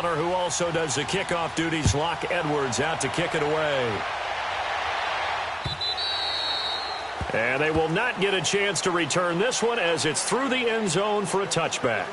punter who also does the kickoff duties. Locke Edwards out to kick it away. And they will not get a chance to return this one as it's through the end zone for a touchback.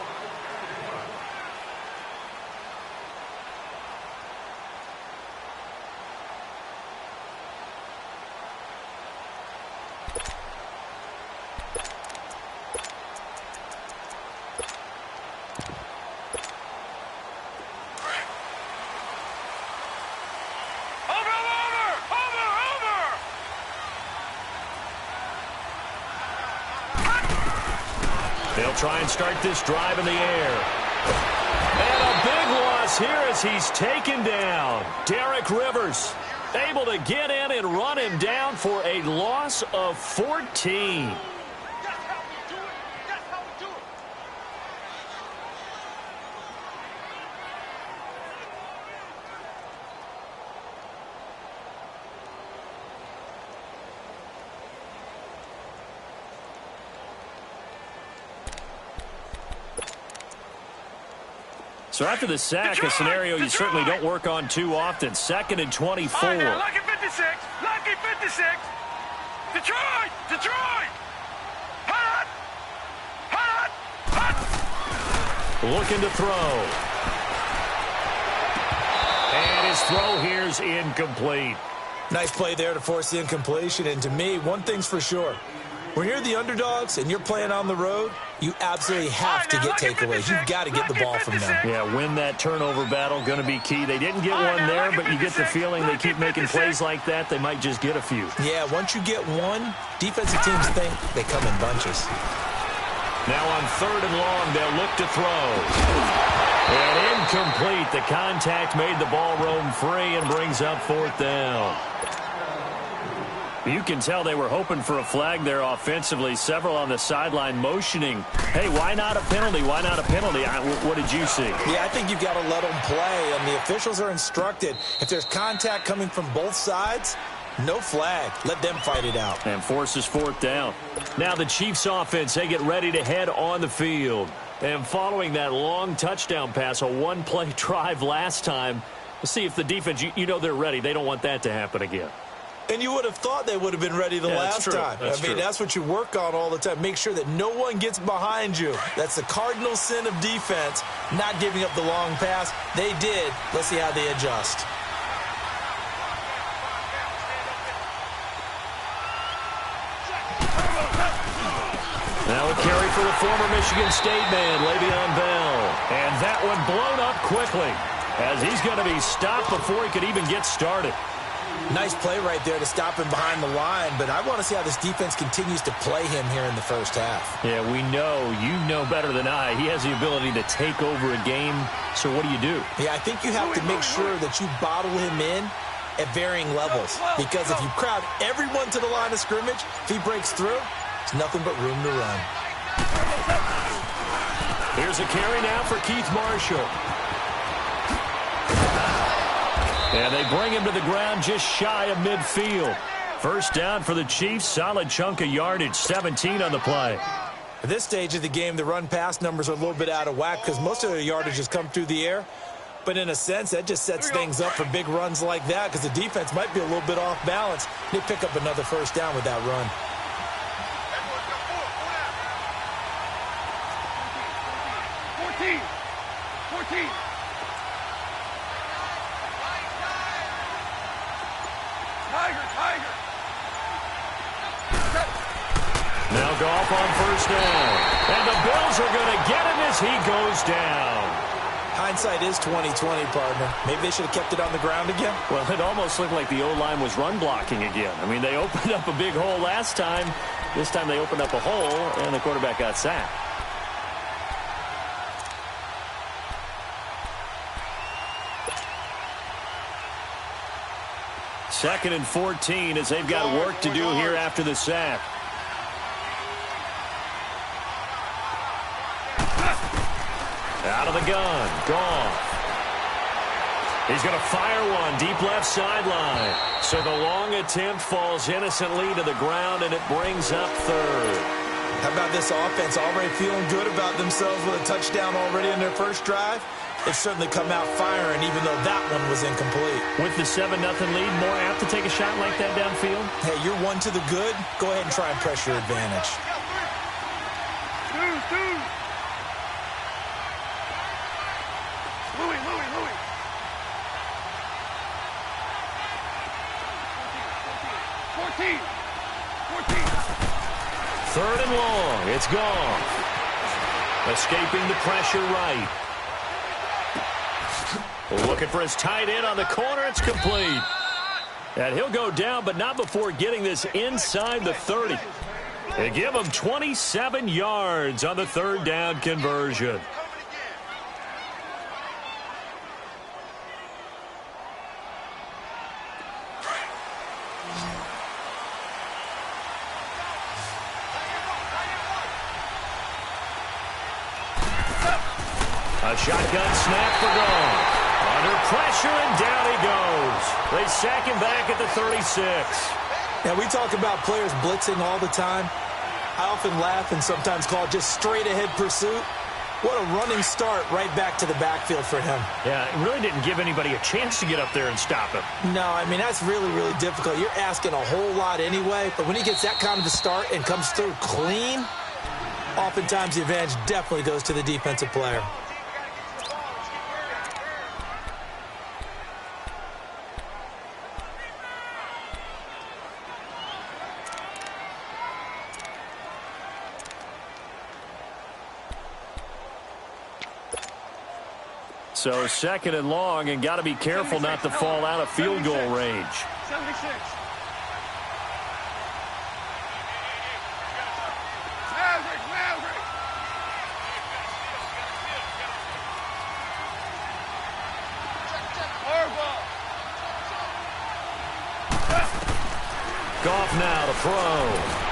They'll try and start this drive in the air. And a big loss here as he's taken down. Derek Rivers able to get in and run him down for a loss of 14. So after the sack, a scenario you certainly don't work on too often. 2nd and 24. Lucky 56. Lucky 56. Detroit. Detroit. Hot. Hot. Hot. Looking to throw. And his throw here's incomplete. Nice play there to force the incompletion. And to me, one thing's for sure. When you're the underdogs and you're playing on the road, you absolutely have to get takeaways. You've got to get the ball from them. Yeah, win that turnover battle, going to be key. They didn't get one there, but you get the feeling they keep making plays like that, they might just get a few. Yeah, once you get one, defensive teams think they come in bunches. Now on 3rd and long, they'll look to throw. And incomplete. The contact made the ball roam free and brings up 4th down. You can tell they were hoping for a flag there offensively. Several on the sideline motioning. Hey, why not a penalty? Why not a penalty? What did you see? Yeah, I think you've got to let them play, and the officials are instructed. If there's contact coming from both sides, no flag. Let them fight it out. And forces 4th down. Now the Chiefs offense, they get ready to head on the field. And following that long touchdown pass, a one-play drive last time, let's see if the defense, you know they're ready. They don't want that to happen again. And you would have thought they would have been ready the last time. That's what you work on all the time. Make sure that no one gets behind you. That's the cardinal sin of defense, not giving up the long pass. They did. Let's see how they adjust. Now a carry for the former Michigan State man, Le'Veon Bell. And that one blown up quickly as he's going to be stopped before he could even get started. Nice play right there to stop him behind the line, but I want to see how this defense continues to play him here in the first half. Yeah, we know, you know better than I, he has the ability to take over a game, so what do? Yeah, I think you have to make sure that you bottle him in at varying levels, because if you crowd everyone to the line of scrimmage, if he breaks through, it's nothing but room to run. Here's a carry now for Keith Marshall. And they bring him to the ground just shy of midfield. First down for the Chiefs. Solid chunk of yardage, 17 on the play. At this stage of the game, the run-pass numbers are a little bit out of whack because most of their yardage has come through the air. But in a sense, that just sets things up for big runs like that because the defense might be a little bit off balance. They pick up another first down with that run. Now Goff on first down. And the Bills are going to get him as he goes down. Hindsight is 20/20, partner. Maybe they should have kept it on the ground again. Well, it almost looked like the O-line was run blocking again. I mean, they opened up a big hole last time. This time they opened up a hole, and the quarterback got sacked. Second and 14 as they've got work to do here after the sack. Out of the gun, Goff. He's going to fire one deep left sideline. So the long attempt falls innocently to the ground, and it brings up 3rd. How about this offense already feeling good about themselves with a touchdown already in their first drive? They've certainly come out firing, even though that one was incomplete. With the 7-0 lead, more apt to take a shot like that downfield? Hey, you're one to the good. Go ahead and try and press your advantage. Louis. 14. 3rd and long. It's gone. Escaping the pressure right. Looking for his tight end on the corner. It's complete. And he'll go down, but not before getting this inside the 30. They give him 27 yards on the 3rd down conversion. A shotgun snap for Gone. Under pressure, and down he goes. They sack him back at the 36. Now, we talk about players blitzing all the time. I often laugh and sometimes call it just straight-ahead pursuit. What a running start right back to the backfield for him. Yeah, it really didn't give anybody a chance to get up there and stop him. No, I mean, that's really, really difficult. You're asking a whole lot anyway, but when he gets that kind of a start and comes through clean, oftentimes the advantage definitely goes to the defensive player. So 2nd and long, and got to be careful not to fall out of field goal range. 76. Maverick. Goff now to throw.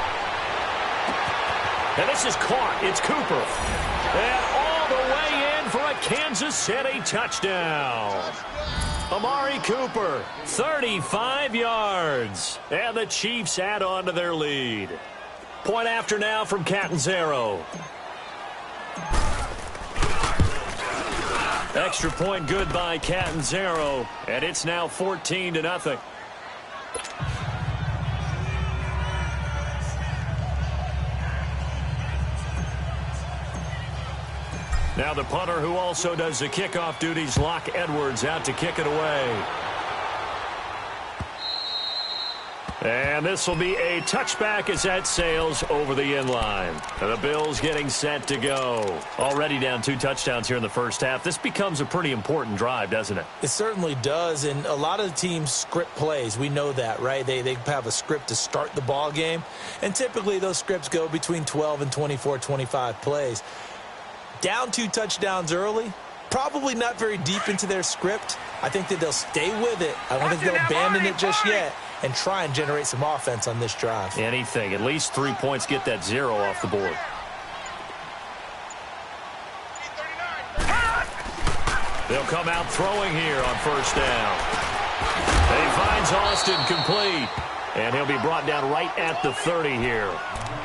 And this is caught. It's Cooper. And all the way in for a Kansas City touchdown. Amari Cooper, 35 yards. And the Chiefs add on to their lead. Point after now from Catanzaro. Extra point good by Catanzaro. And it's now 14-0. Now the punter who also does the kickoff duties, Locke Edwards, out to kick it away. And this will be a touchback as that sails over the inline. And the Bills getting set to go. Already down 2 touchdowns here in the first half. This becomes a pretty important drive, doesn't it? It certainly does, and a lot of the teams script plays. We know that, right? They have a script to start the ball game, and typically those scripts go between 12 and 24, 25 plays. Down 2 touchdowns early, probably not very deep into their script. I think that they'll stay with it. I don't think they'll abandon it just yet and try and generate some offense on this drive. Anything. At least 3 points, get that 0 off the board. They'll come out throwing here on first down. He finds Austin complete. And he'll be brought down right at the 30 here.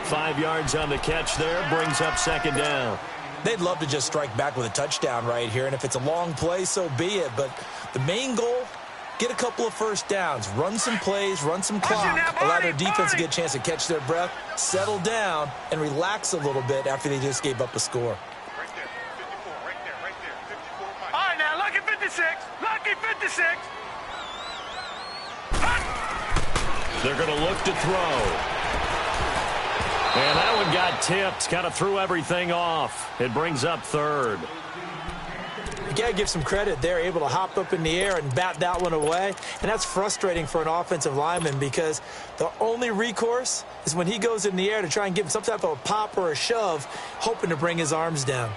5 yards on the catch there, brings up 2nd down. They'd love to just strike back with a touchdown right here, and if it's a long play, so be it. But the main goal, get a couple of first downs, run some plays, run some clock, allow their defense to get a chance to catch their breath, settle down, and relax a little bit after they just gave up a score. Right there, 54, right there, 54. All right, now, lucky 56, lucky 56. They're going to look to throw. And that one got tipped, kind of threw everything off. It brings up 3rd. You got to give some credit. They're able to hop up in the air and bat that one away. And that's frustrating for an offensive lineman because the only recourse is when he goes in the air to try and give him some type of a pop or a shove, hoping to bring his arms down.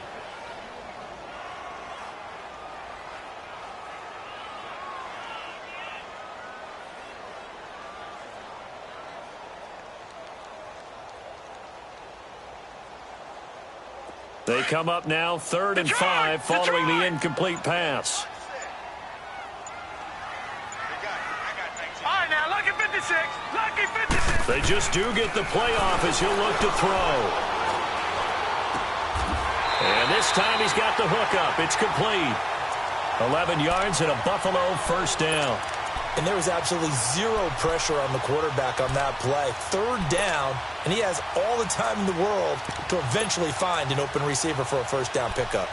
They come up now 3rd and 5 following the incomplete pass. All right, now, lucky 56, lucky 56. They just do get the playoff as he'll look to throw. And this time he's got the hook up. It's complete. 11 yards and a Buffalo first down. And there was absolutely zero pressure on the quarterback on that play. Third down, and he has all the time in the world to eventually find an open receiver for a first down pickup.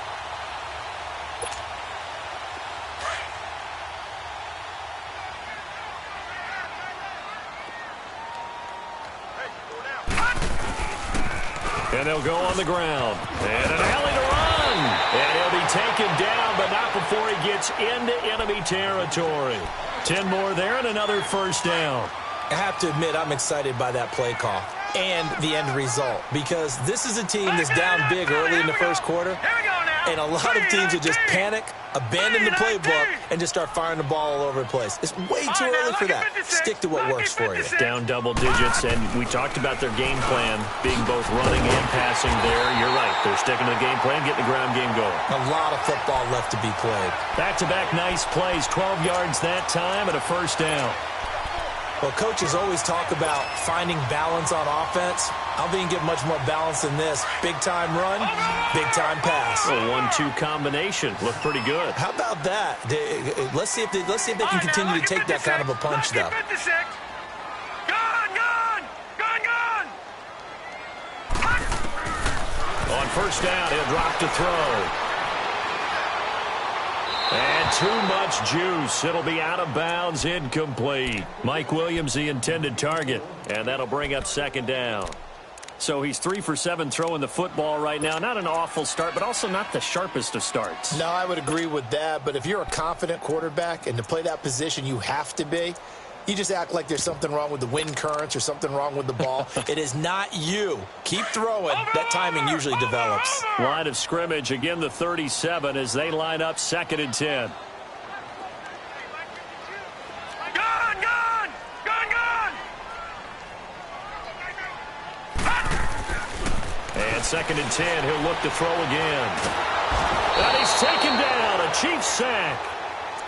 And they'll go on the ground. And an alley to run. And he'll be taken down, but not before he gets into enemy territory. 10 more there and another first down. I have to admit, I'm excited by that play call and the end result, because this is a team that's down big early in the first quarter, and a lot of teams that just panic, abandon the playbook, and just start firing the ball all over the place. It's way too early for that. Stick to what works for you. Down double digits, and we talked about their game plan being both running and passing there. You're right. They're sticking to the game plan, getting the ground game going. A lot of football left to be played. Back-to-back nice plays, 12 yards that time and a first down. Well, coaches always talk about finding balance on offense. I don't think you get much more balance than this. Big-time run, big-time pass. A 1-2 combination. Looked pretty good. How about that? Let's see if they can continue to take that kind of a punch, though. On first down, he'll drop to throw. And too much juice. It'll be out of bounds, incomplete. Mike Williams, the intended target, and that'll bring up second down. So he's 3 for 7 throwing the football right now. Not an awful start, but also not the sharpest of starts. No, I would agree with that, but if you're a confident quarterback and to play that position you have to be, you just act like there's something wrong with the wind currents or something wrong with the ball. It is not you. Keep throwing. That timing usually develops. Line of scrimmage, again the 37 as they line up 2nd and 10. And 2nd and 10, he'll look to throw again. And he's taken down, a Chiefs sack.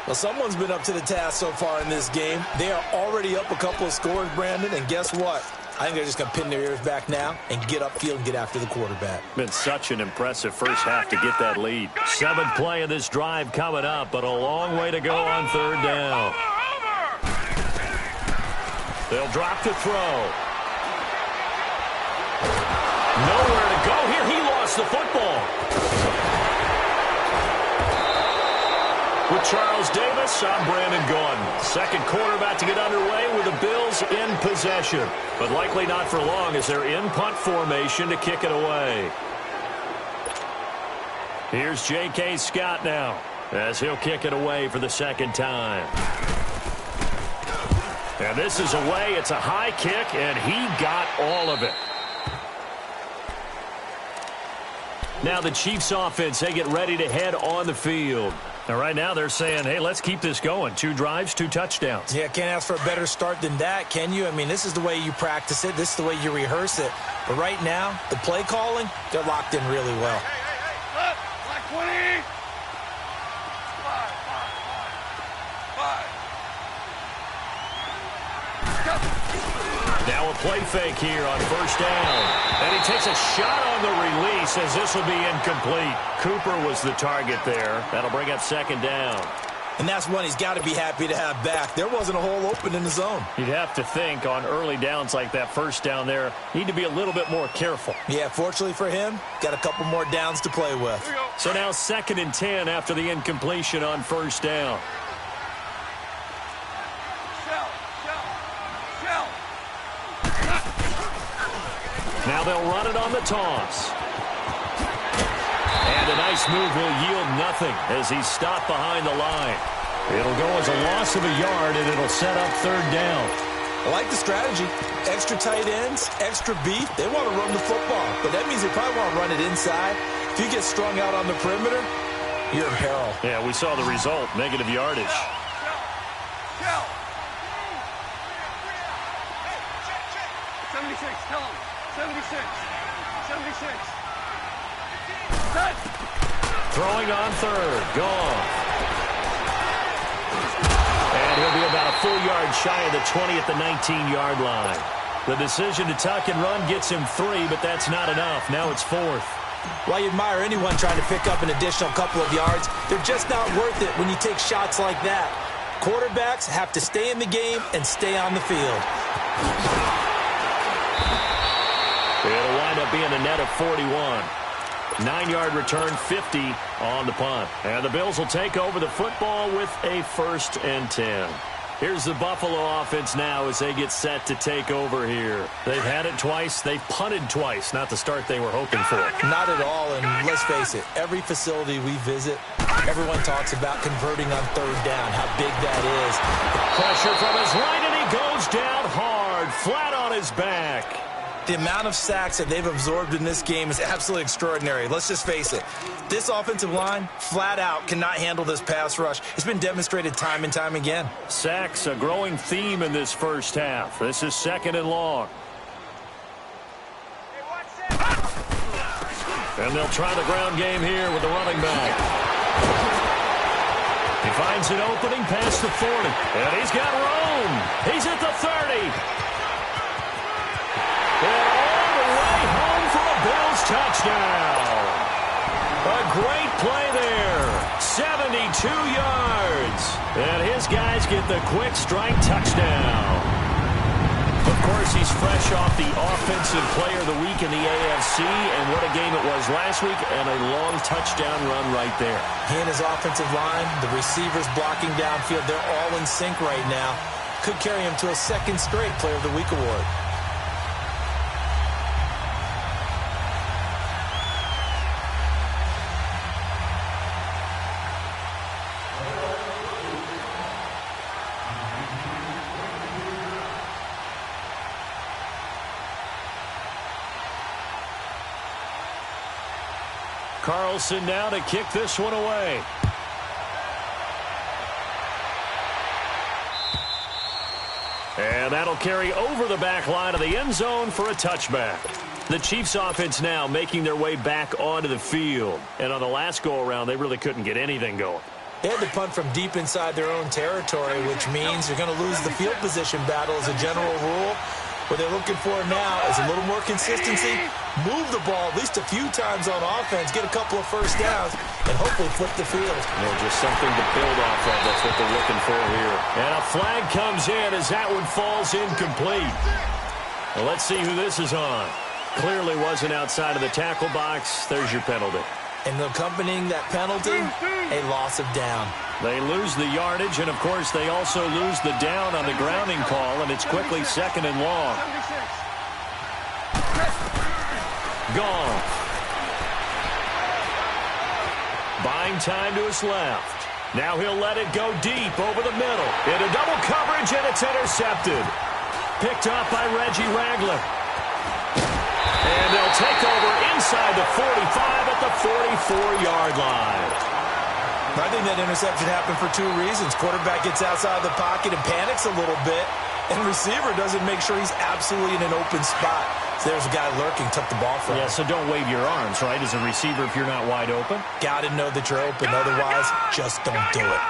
Well, someone's been up to the task so far in this game. They are already up a couple of scores, Brandon, and guess what? I think they're just going to pin their ears back now and get upfield and get after the quarterback. Been such an impressive first half to get that lead. 7th play of this drive coming up, but a long way to go on third down. They'll drop to throw. Nowhere to go here. He lost the football. With Charles Davis, I'm Brandon Gordon. Second quarter about to get underway with the Bills in possession. But likely not for long as they're in punt formation to kick it away. Here's J.K. Scott now as he'll kick it away for the second time. And this is away. It's a high kick, and he got all of it. Now the Chiefs offense, they get ready to head on the field. Now, right now, they're saying, hey, let's keep this going. 2 drives, 2 touchdowns. Yeah, can't ask for a better start than that, can you? I mean, this is the way you practice it. This is the way you rehearse it. But right now, the play calling, they're locked in really well. Hey, black 20. 5. Now a play fake here on first down. And he takes a shot on the release as this will be incomplete. Cooper was the target there. That'll bring up second down. And that's one he's got to be happy to have back. There wasn't a hole open in the zone. You'd have to think on early downs like that first down there, need to be a little bit more careful. Yeah, fortunately for him, got a couple more downs to play with. So now 2nd and 10 after the incompletion on first down. Now they'll run it on the toss. And a nice move will yield nothing as he's stopped behind the line. It'll go as a loss of a yard, and it'll set up third down. I like the strategy. Extra tight ends, extra beef. They want to run the football, but that means they probably want to run it inside. If you get strung out on the perimeter, you're in peril. Yeah, we saw the result, negative yardage. 76, tell him. 76. 76. Set. Throwing on third. Gone. And he'll be about a full yard shy of the 20 at the 19-yard line. The decision to tuck and run gets him 3, but that's not enough. Now it's 4th. While you admire anyone trying to pick up an additional couple of yards, they're just not worth it when you take shots like that. Quarterbacks have to stay in the game and stay on the field. It'll wind up being a net of 41. 9-yard return, 50 on the punt. And the Bills will take over the football with a 1st and 10. Here's the Buffalo offense now as they get set to take over here. They've had it twice. They've punted twice. Not the start they were hoping for. Not at all, and let's face it, every facility we visit, everyone talks about converting on 3rd down, how big that is. Pressure from his right, and he goes down hard, flat on his back. The amount of sacks that they've absorbed in this game is absolutely extraordinary. Let's just face it. This offensive line, flat out, cannot handle this pass rush. It's been demonstrated time and time again. Sacks, a growing theme in this first half. This is 2nd and long. And they'll try the ground game here with the running back. He finds an opening past the 40. And he's got room. He's at the 30. And all the way home for a Bills touchdown. A great play there. 72 yards. And his guys get the quick strike touchdown. Of course, he's fresh off the Offensive Player of the Week in the AFC. And what a game it was last week. And a long touchdown run right there. He and his offensive line, the receivers blocking downfield, they're all in sync right now. Could carry him to a 2nd straight Player of the Week award. Carlson now to kick this one away. And that'll carry over the back line of the end zone for a touchback. The Chiefs offense now making their way back onto the field. And on the last go-around, they really couldn't get anything going. They had to punt from deep inside their own territory, which means you're going to lose the field position battle as a general rule. What they're looking for now is a little more consistency, move the ball at least a few times on offense, get a couple of first downs, and hopefully flip the field. Just something to build off of. That's what they're looking for here. And a flag comes in as that one falls incomplete. Well, let's see who this is on. Clearly wasn't outside of the tackle box. There's your penalty. And accompanying that penalty, a loss of down. They lose the yardage, and, of course, they also lose the down on the grounding call, and it's quickly 2nd and long. Gone. Buying time to his left. Now he'll let it go deep over the middle. Into double coverage, and it's intercepted. Picked up by Reggie Ragland. And they'll take over inside the 45 at the 44-yard line. I think that interception happened for 2 reasons. Quarterback gets outside the pocket and panics a little bit, and receiver doesn't make sure he's absolutely in an open spot. So there's a guy lurking, took the ball from him. Yeah, so don't wave your arms, right, as a receiver if you're not wide open. Got to know that you're open. Otherwise, just don't do it.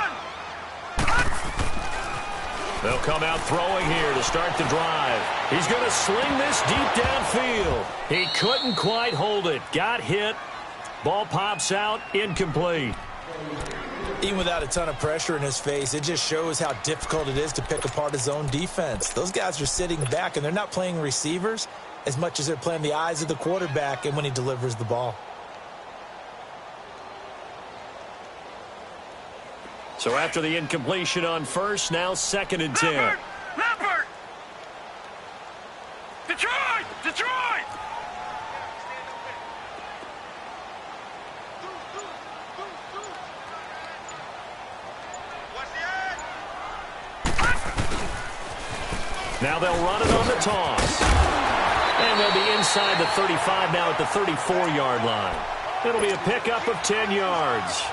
They'll come out throwing here to start the drive. He's going to sling this deep downfield. He couldn't quite hold it. Got hit. Ball pops out. Incomplete. Even without a ton of pressure in his face, it just shows how difficult it is to pick apart his own defense. Those guys are sitting back, and they're not playing receivers as much as they're playing the eyes of the quarterback and when he delivers the ball. So after the incompletion on first, now 2nd and 10. Leopard! Detroit! Detroit! Now they'll run it on the toss. And they'll be inside the 35 now at the 34-yard line. It'll be a pickup of 10 yards.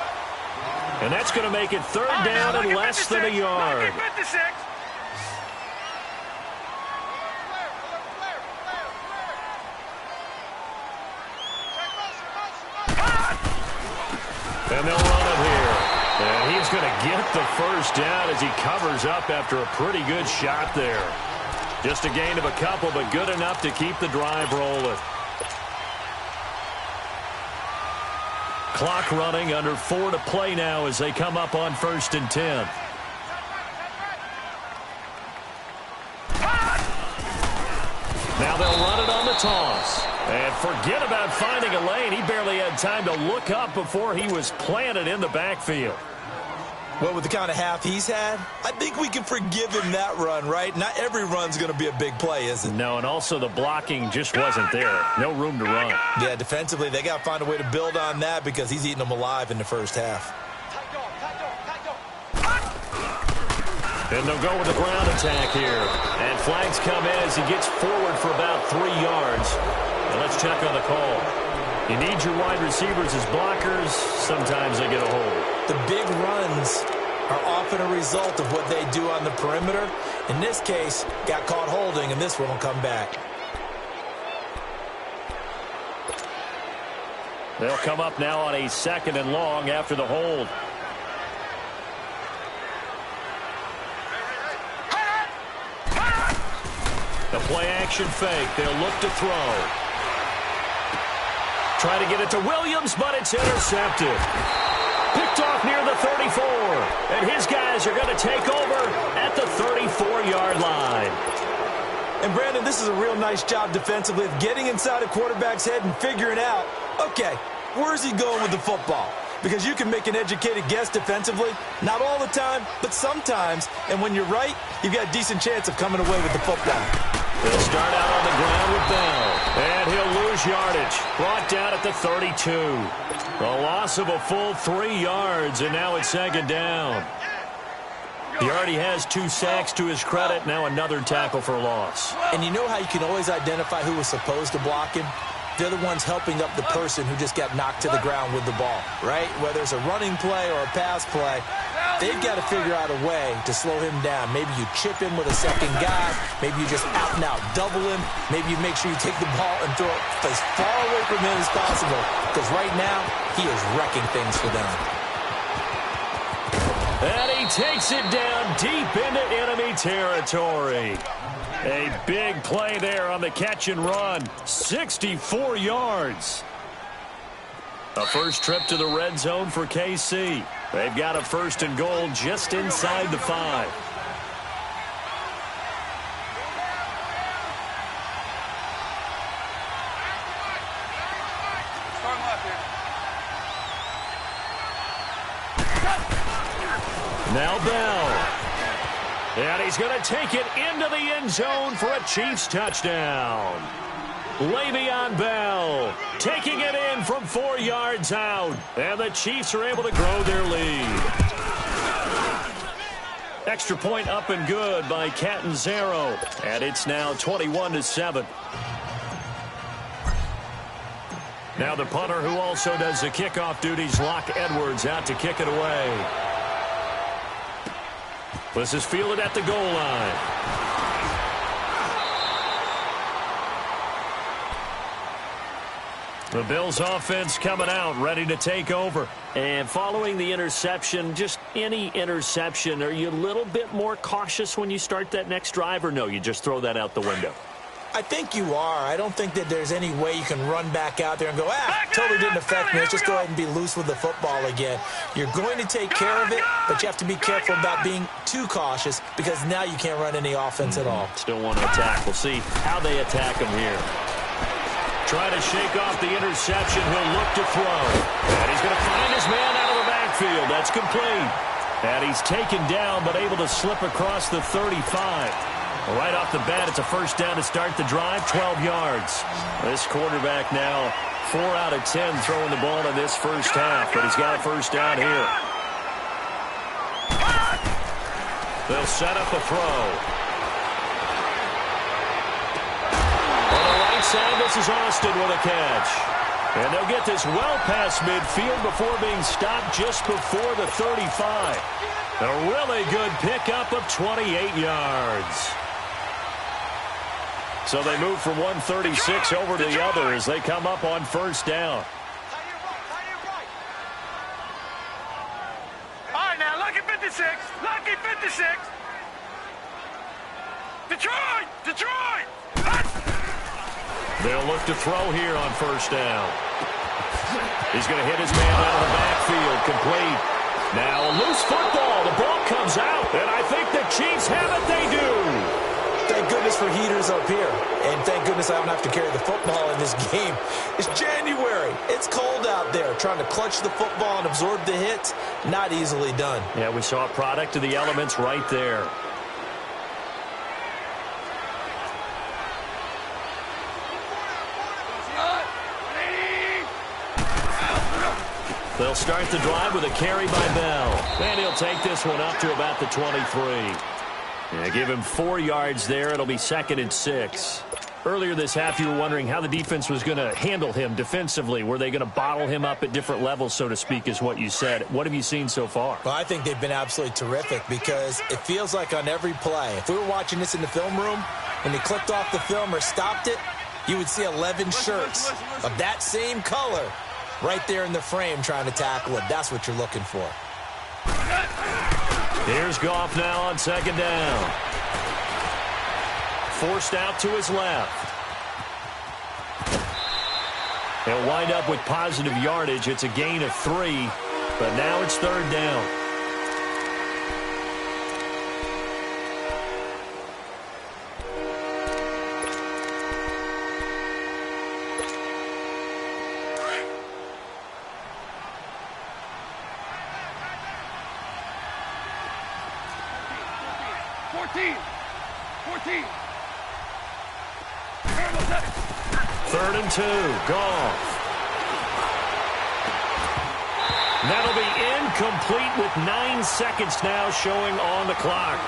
And that's going to make it 3rd down and less than a yard. And they'll run it here. And he's going to get the first down as he covers up after a pretty good shot there. Just a gain of a couple, but good enough to keep the drive rolling. Clock running, under 4 to play now as they come up on 1st and 10. Now they'll run it on the toss. And forget about finding a lane. He barely had time to look up before he was planted in the backfield. Well, with the kind of half he's had, I think we can forgive him that run, right? Not every run's going to be a big play, is it? No, and also the blocking just wasn't there. No room to run. Yeah, defensively, they got to find a way to build on that because he's eating them alive in the first half. And they'll go with the ground attack here. And flags come in as he gets forward for about 3 yards. And let's check on the call. You need your wide receivers as blockers. Sometimes they get a hold. The big runs are often a result of what they do on the perimeter. In this case, got caught holding, and this one will come back. They'll come up now on a 2nd and long after the hold. The play-action fake. They'll look to throw. Try to get it to Williams, but it's intercepted. Picked off near the 34. And his guys are going to take over at the 34-yard line. And, Brandon, this is a real nice job defensively of getting inside a quarterback's head and figuring out, okay, where's he going with the football? Because you can make an educated guess defensively, not all the time, but sometimes. And when you're right, you've got a decent chance of coming away with the football. They'll start out on the ground with Bell. And he'll lose yardage. Brought down at the 32. A loss of a full 3 yards, and now it's 2nd down. He already has 2 sacks to his credit. Now another tackle for loss. And you know how you can always identify who was supposed to block him? They're the ones helping up the person who just got knocked to the ground with the ball, right? Whether it's a running play or a pass play, they've got to figure out a way to slow him down. Maybe you chip him with a second guy. Maybe you just out and out double him. Maybe you make sure you take the ball and throw it as far away from him as possible. Because right now, he is wrecking things for them. And he takes it down deep into enemy territory. A big play there on the catch and run. 64 yards. A first trip to the red zone for KC. They've got a 1st and goal just inside the 5. Now Bell. And he's going to take it into the end zone for a Chiefs touchdown. Le'Veon Bell taking it in from 4 yards out. And the Chiefs are able to grow their lead. Extra point up and good by Catanzaro. And it's now 21-7. Now the punter who also does the kickoff duties, Locke Edwards, out to kick it away. This is fielded at the goal line. The Bills offense coming out, ready to take over. And following the interception, just any interception, are you a little bit more cautious when you start that next drive, or no, you just throw that out the window? I think you are. I don't think that there's any way you can run back out there and go, totally didn't affect me. Let's just go ahead and be loose with the football again. You're going to take care of it, but you have to be careful about being too cautious because now you can't run any offense at all. Still want to attack. We'll see how they attack him here. Try to shake off the interception. He'll look to throw. And he's going to find his man out of the backfield. That's complete. And he's taken down but able to slip across the 35. Right off the bat, it's a 1st down to start the drive, 12 yards. This quarterback now 4 out of 10 throwing the ball in this first half, but he's got a 1st down here. They'll set up a throw. On the right side, this is Austin with a catch. And they'll get this well past midfield before being stopped just before the 35. A really good pickup of 28 yards. So they move from 136 over to the other as they come up on 1st down. All right, now, lucky 56. Lucky 56. Detroit! Detroit! They'll look to throw here on 1st down. He's going to hit his man out of the backfield, complete. Now a loose football. The ball comes out, and I think the Chiefs have it. They do. Thank goodness for heaters up here. And thank goodness I don't have to carry the football in this game. It's January. It's cold out there. Trying to clutch the football and absorb the hits, not easily done. Yeah, we saw a product of the elements right there. They'll start the drive with a carry by Bell. And he'll take this one up to about the 23. Yeah, give him 4 yards there. It'll be 2nd and 6. Earlier this half, you were wondering how the defense was going to handle him defensively. Were they going to bottle him up at different levels, so to speak, is what you said. What have you seen so far? Well, I think they've been absolutely terrific because it feels like on every play, if we were watching this in the film room, when they clicked off the film or stopped it, you would see 11 shirts of that same color right there in the frame trying to tackle it. That's what you're looking for. Here's Goff now on 2nd down. Forced out to his left. He'll wind up with positive yardage. It's a gain of 3, but now it's 3rd down. Third and 2, Goff. That'll be incomplete with 9 seconds now showing on the clock.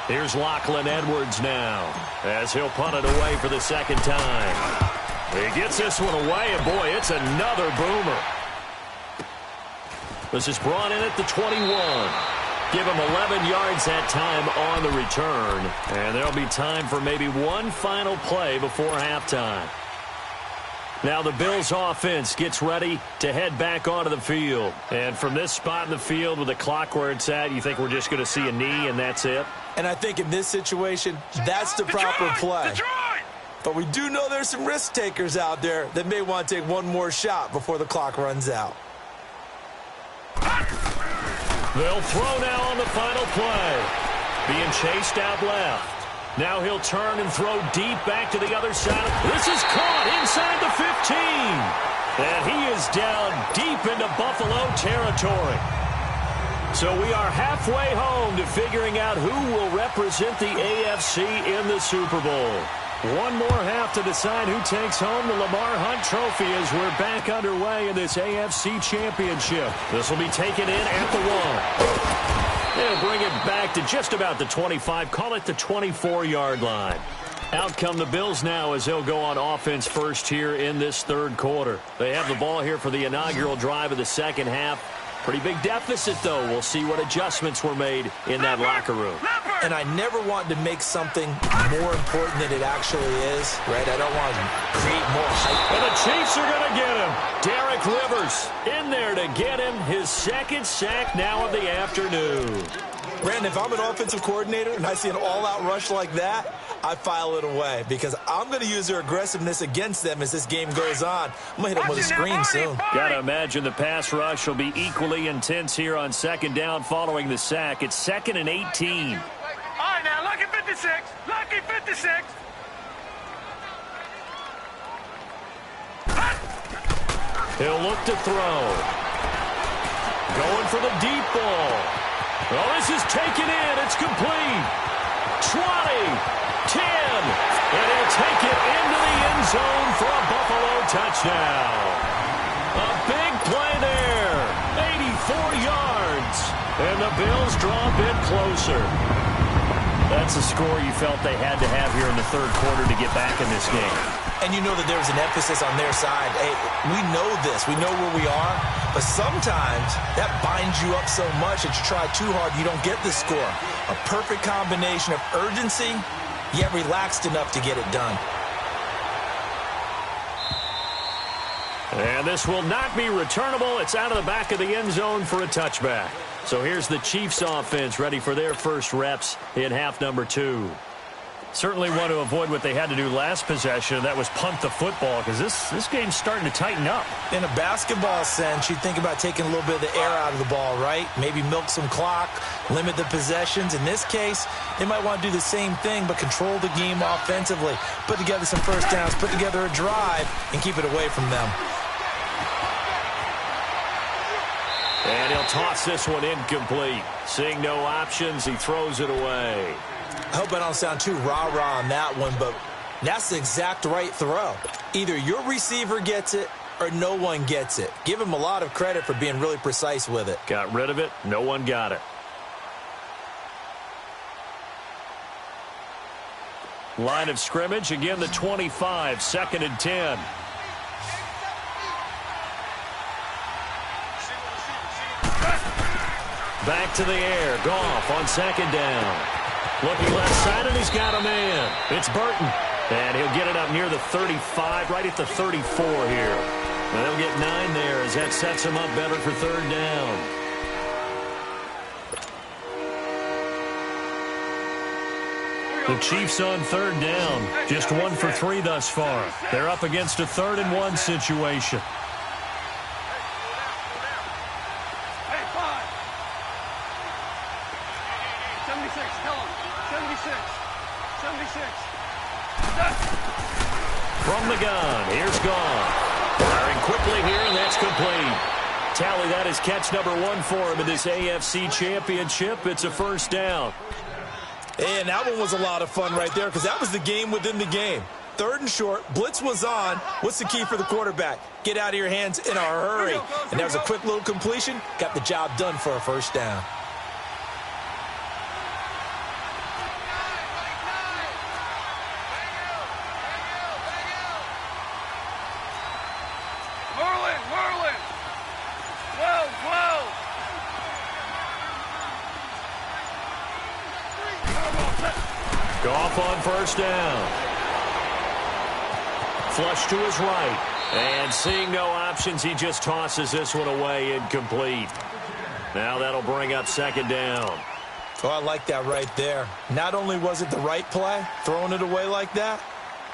Here's Lachlan Edwards now as he'll punt it away for the 2nd time. He gets this one away, and boy, it's another boomer. This is brought in at the 21. Give him 11 yards that time on the return. And there'll be time for maybe one final play before halftime. Now the Bills offense gets ready to head back onto the field. And from this spot in the field with the clock where it's at, you think we're just going to see a knee and that's it? And I think in this situation, that's the proper play. But we do know there's some risk takers out there that may want to take one more shot before the clock runs out. They'll throw now on the final play. Being chased out left. Now he'll turn and throw deep back to the other side. This is caught inside the 15. And he is down deep into Buffalo territory. So we are halfway home to figuring out who will represent the AFC in the Super Bowl. One more half to decide who takes home the Lamar Hunt Trophy as we're back underway in this AFC Championship. This will be taken in at the 1. They'll bring it back to just about the 25, call it the 24-yard line. Out come the Bills now as they'll go on offense first here in this 3rd quarter. They have the ball here for the inaugural drive of the 2nd half. Pretty big deficit, though. We'll see what adjustments were made in that locker room. And I never want to make something more important than it actually is, right? I don't want to create more hype. And the Chiefs are going to get him. Derek Rivers in there to get him his 2nd sack now of the afternoon. Brandon, if I'm an offensive coordinator and I see an all-out rush like that, I file it away because I'm going to use their aggressiveness against them as this game goes on. I'm going to hit them with a screen soon. Got to imagine the pass rush will be equally intense here on 2nd down following the sack. It's 2nd and 18. All right, now, lucky 56. Lucky 56. He'll look to throw. Going for the deep ball. Oh, this is taken in. It's complete. 20, 10, and he'll take it into the end zone for a Buffalo touchdown. A big play there. 84 yards. And the Bills draw a bit closer. That's a score you felt they had to have here in the 3rd quarter to get back in this game. And you know that there's an emphasis on their side. Hey, we know this. We know where we are. But sometimes that binds you up so much that you try too hard, you don't get the score. A perfect combination of urgency, yet relaxed enough to get it done. And this will not be returnable. It's out of the back of the end zone for a touchback. So here's the Chiefs offense ready for their first reps in half number 2. Certainly want to avoid what they had to do last possession. That was punt the football, because this game's starting to tighten up. In a basketball sense, you think about taking a little bit of the air out of the ball, right? Maybe milk some clock, limit the possessions. In this case, they might want to do the same thing, but control the game offensively. Put together some first downs, put together a drive, and keep it away from them. And he'll toss this one incomplete. Seeing no options, he throws it away. I hope I don't sound too rah-rah on that one, but that's the exact right throw. Either your receiver gets it or no one gets it. Give him a lot of credit for being really precise with it. Got rid of it. No one got it. Line of scrimmage, again the 25, 2nd and 10. Back to the air. Goff on 2nd down. Looking left side, and he's got a man. It's Burton. And he'll get it up near the 35, right at the 34 here. And they'll get 9 there as that sets him up better for 3rd down. The Chiefs on 3rd down. Just 1 for 3 thus far. They're up against a 3rd and 1 situation. From the gun, here's Goff. Firing quickly here, and that's complete. Tally, that is catch number 1 for him in this AFC Championship. It's a 1st down. And that one was a lot of fun right there, because that was the game within the game. 3rd and short, blitz was on. What's the key for the quarterback? Get out of your hands in a hurry. And that was a quick little completion. Got the job done for a 1st down. Goff on 1st down. Flush to his right. And seeing no options, he just tosses this one away, incomplete. Now that'll bring up 2nd down. Oh, I like that right there. Not only was it the right play, throwing it away like that,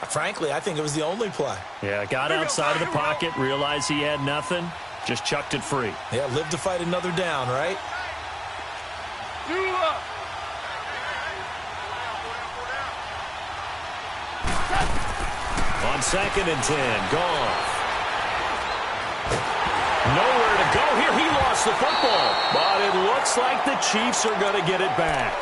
frankly, I think it was the only play. Yeah, got outside of the pocket, realized he had nothing, just chucked it free. Yeah, live to fight another down, right? On 2nd and 10, Goff. Nowhere to go here. He lost the football, but it looks like the Chiefs are going to get it back.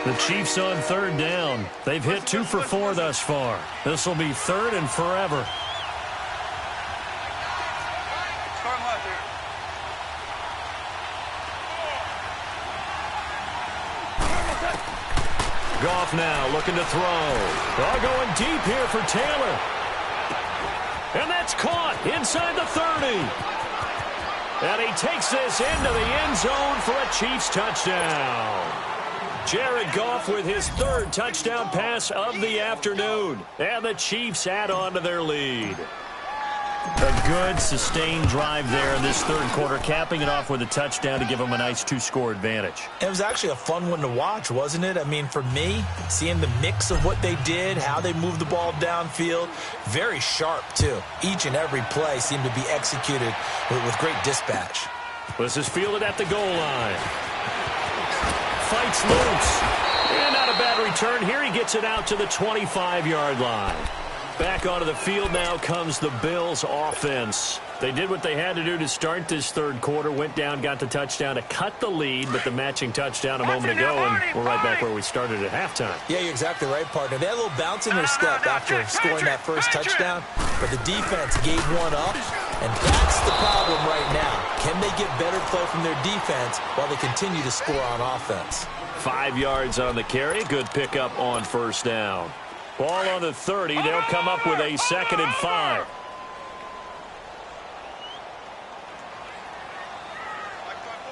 The Chiefs on 3rd down. They've hit 2 for 4 thus far. This will be 3rd and forever. Goff now looking to throw. All going deep here for Taylor. And that's caught inside the 30. And he takes this into the end zone for a Chiefs touchdown. Jared Goff with his 3rd touchdown pass of the afternoon. And the Chiefs add on to their lead. A good, sustained drive there in this 3rd quarter, capping it off with a touchdown to give them a nice 2-score advantage. It was actually a fun one to watch, wasn't it? I mean, for me, seeing the mix of what they did, how they moved the ball downfield, very sharp, too. Each and every play seemed to be executed with great dispatch. This is fielded at the goal line. Fights loose. And not a bad return here. He gets it out to the 25-yard line. Back onto the field now comes the Bills offense. They did what they had to do to start this 3rd quarter. Went down, got the touchdown to cut the lead, but the matching touchdown a moment ago, and we're right back where we started at halftime. Yeah, you're exactly right, partner. They had a little bounce in their step after scoring that 1st touchdown, but the defense gave one up, and that's the problem right now. Can they get better play from their defense while they continue to score on offense? 5 yards on the carry. Good pickup on 1st down. Ball on the 30. They'll come up with a 2nd and 5.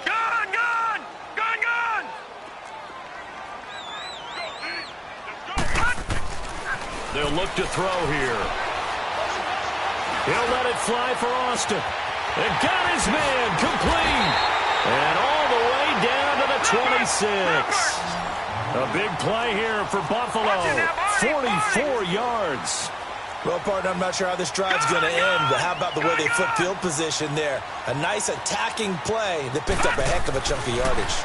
Gun! Gun! Gun! Gun! They'll look to throw here. He'll let it fly for Austin. And got his man complete. And all the way down to the 26. A big play here for Buffalo. 44 yards. Well, partner, I'm not sure how this drive's going to end, but how about the way they flip field position there? A nice attacking play that picked up a heck of a chunk of yardage.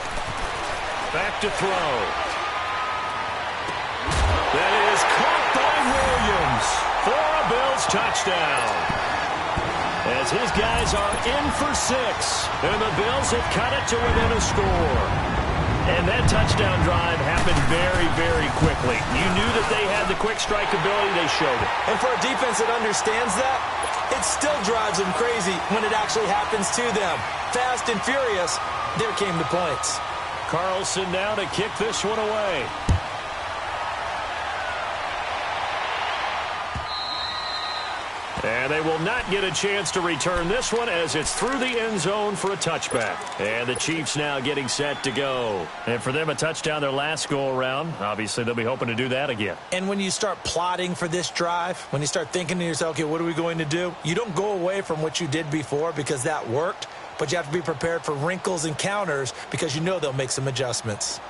Back to throw. That is caught by Williams for a Bills touchdown. As his guys are in for 6, and the Bills have cut it to within a score. And that touchdown drive happened very, very quickly. You knew that they had the quick strike ability. They showed it. And for a defense that understands that, it still drives them crazy when it actually happens to them. Fast and furious, there came the points. Carlson now to kick this one away. And they will not get a chance to return this one as it's through the end zone for a touchback. And the Chiefs now getting set to go. And for them, a touchdown their last go-around. Obviously, they'll be hoping to do that again. And when you start plotting for this drive, when you start thinking to yourself, okay, what are we going to do? You don't go away from what you did before because that worked, but you have to be prepared for wrinkles and counters because you know they'll make some adjustments.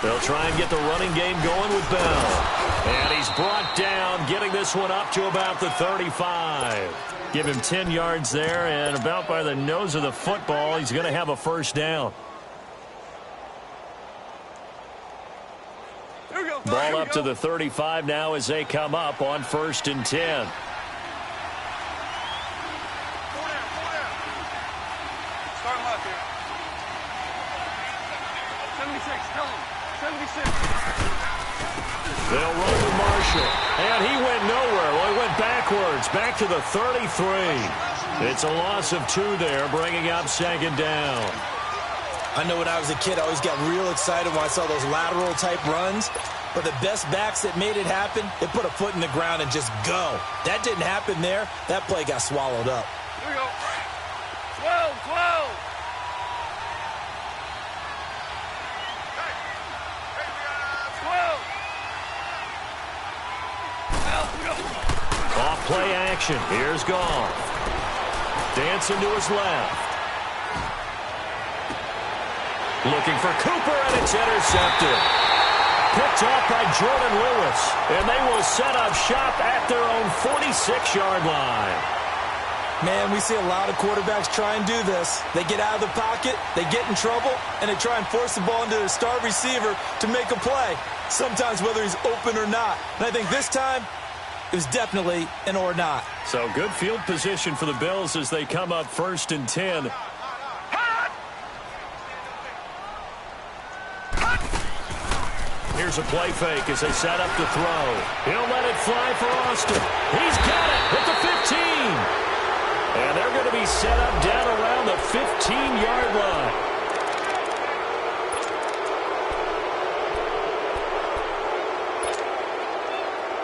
They'll try and get the running game going with Bell. And he's brought down, getting this one up to about the 35. Give him 10 yards there, and about by the nose of the football, he's going to have a first down. Ball up to the 35 now as they come up on 1st and 10. They'll run to Marshall, and he went nowhere. Well, he went backwards, back to the 33. It's a loss of 2 there, bringing up 2nd down. I know when I was a kid, I always got real excited when I saw those lateral-type runs. But the best backs that made it happen, they put a foot in the ground and just go. That didn't happen there. That play got swallowed up. Here we go. 12, 12. Off play action. Here's Goff. Dancing to his left. Looking for Cooper, and it's intercepted. Picked off by Jordan Lewis. And they will set up shop at their own 46-yard line. Man, we see a lot of quarterbacks try and do this. They get out of the pocket, they get in trouble, and they try and force the ball into their star receiver to make a play. Sometimes whether he's open or not. And I think this time, it was definitely an or not. So good field position for the Bills as they come up 1st and 10. Here's a play fake as they set up to throw. He'll let it fly for Austin. He's got it at the 15. And they're going to be set up down around the 15-yard line.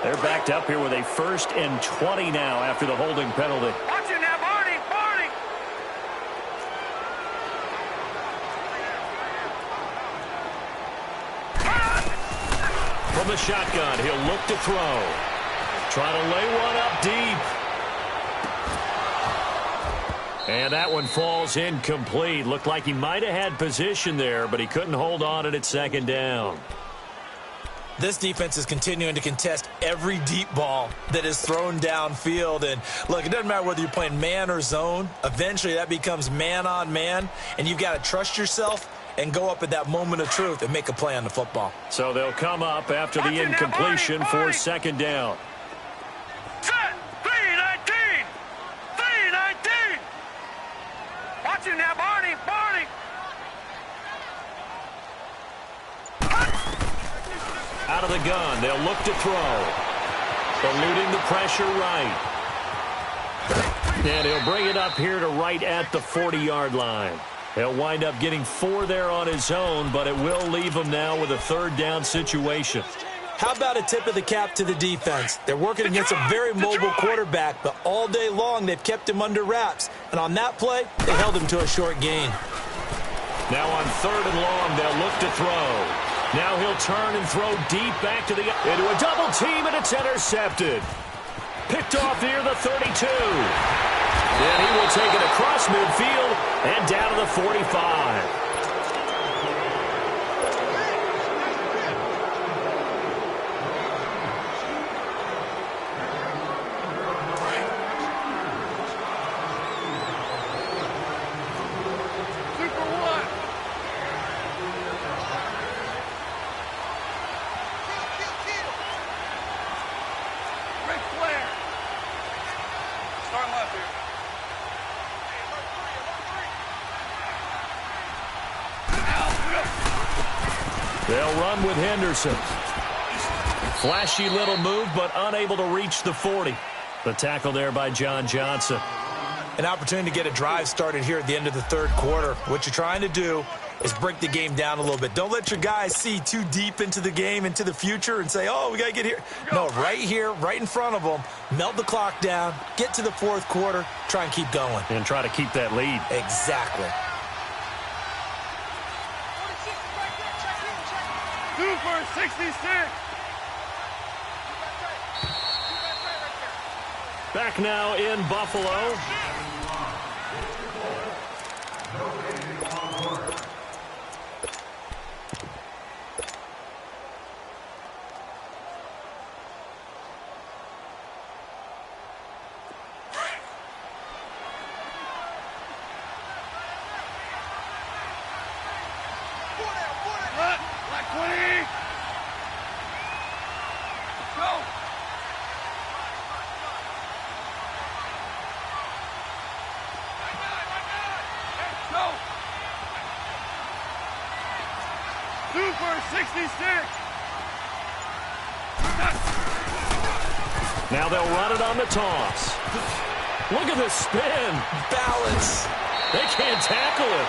They're backed up here with a 1st and 20 now after the holding penalty. Watch it now, Barney, Barney. From the shotgun, he'll look to throw. Trying to lay one up deep. And that one falls incomplete. Looked like he might have had position there, but he couldn't hold on it at 2nd down. This defense is continuing to contest every deep ball that is thrown downfield. And, look, it doesn't matter whether you're playing man or zone. Eventually, that becomes man-on-man, and you've got to trust yourself and go up at that moment of truth and make a play on the football. So they'll come up after the incompletion for 2nd down. Set. 3-19. 3-19. Watch it now, Barney, Barney. Out of the gun, they'll look to throw. Eluding the pressure right. And he'll bring it up here to right at the 40-yard line. He'll wind up getting 4 there on his own, but it will leave him now with a 3rd down situation. How about a tip of the cap to the defense? They're working against a very mobile quarterback, but all day long they've kept him under wraps. And on that play, they held him to a short gain. Now on 3rd and long, they'll look to throw. Now he'll turn and throw deep back to into a double team, and it's intercepted. Picked off near the 32. Then he will take it across midfield and down to the 45. They'll run with Henderson. Flashy little move, but unable to reach the 40. The tackle there by John Johnson. An opportunity to get a drive started here at the end of the 3rd quarter. What you're trying to do is break the game down a little bit. Don't let your guys see too deep into the game, into the future, and say, oh, we got to get here. No, right here, right in front of them, melt the clock down, get to the 4th quarter, try and keep going. And try to keep that lead. Exactly. Super 66. Back now in Buffalo. Now they'll run it on the toss. Look at the spin. Balance. They can't tackle it.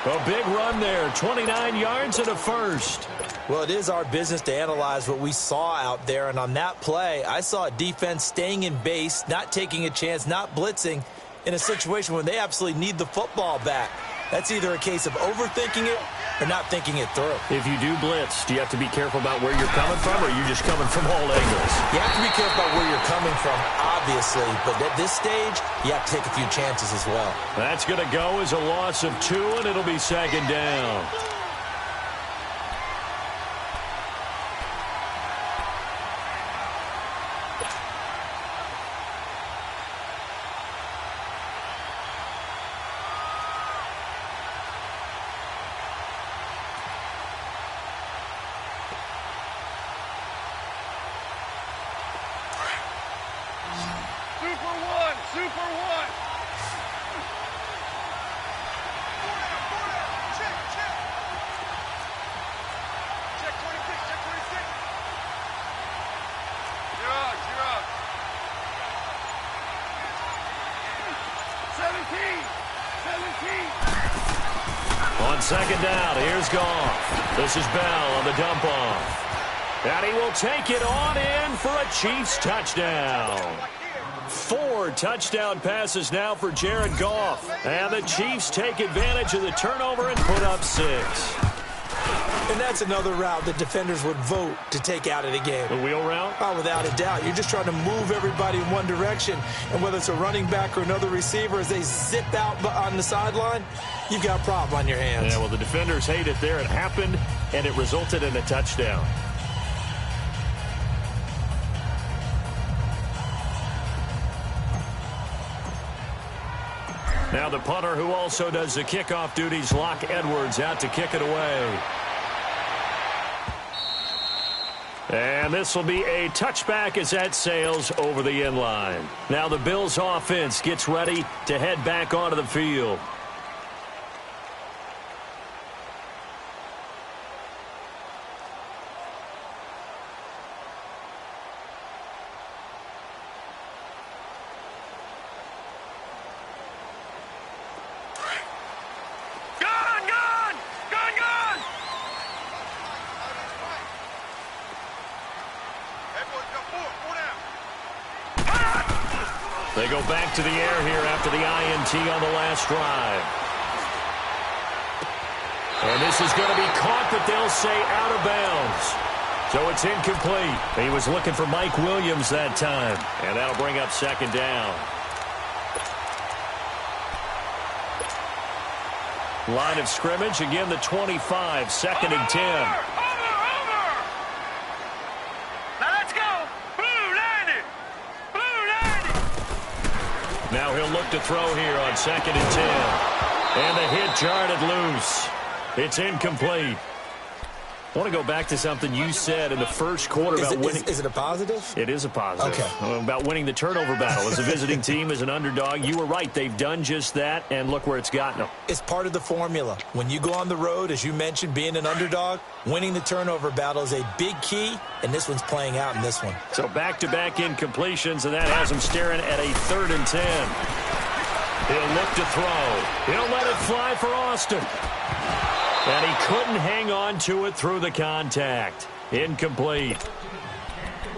A big run there. 29 yards and a first. Well, it is our business to analyze what we saw out there. And on that play, I saw a defense staying in base, not taking a chance, not blitzing in a situation where they absolutely need the football back. That's either a case of overthinking it or not thinking it through. If you do blitz, do you have to be careful about where you're coming from, or are you just coming from all angles? You have to be careful about where you're coming from, obviously. But at this stage, you have to take a few chances as well. That's going to go as a loss of 2, and it'll be 2nd down. On 2nd down, here's Goff. This is Bell on the dump off. And he will take it on in for a Chiefs touchdown. 4 touchdown passes now for Jared Goff. And the Chiefs take advantage of the turnover and put up 6. And that's another route that defenders would vote to take out of the game. The wheel route? Oh, without a doubt. You're just trying to move everybody in one direction. And whether it's a running back or another receiver, as they zip out on the sideline, you've got a problem on your hands. Yeah, well, the defenders hate it there. It happened, and it resulted in a touchdown. Now the punter, who also does the kickoff duties, Locke Edwards, out to kick it away. And this will be a touchback as that sails over the end line. Now the Bills offense gets ready to head back onto the field. They go back to the air here after the INT on the last drive. And this is going to be caught, but they'll say out of bounds. So it's incomplete. He was looking for Mike Williams that time. And that'll bring up second down. Line of scrimmage, again the 25, second and 10. Over! Now let's go! Blue 90! Blue 90! Now he'll look to throw here on second and 10. And the hit jarred it loose. It's incomplete. I want to go back to something you said in the first quarter about winning. Is it a positive? It is a positive. Okay. About winning the turnover battle. As a visiting team, as an underdog, you were right. They've done just that, and look where it's gotten them. It's part of the formula. When you go on the road, as you mentioned, being an underdog, winning the turnover battle is a big key, and this one's playing out in this one. So back-to-back incompletions, and that has them staring at a 3rd and 10. He'll look to throw. He'll let it fly for Austin. And he couldn't hang on to it through the contact. Incomplete.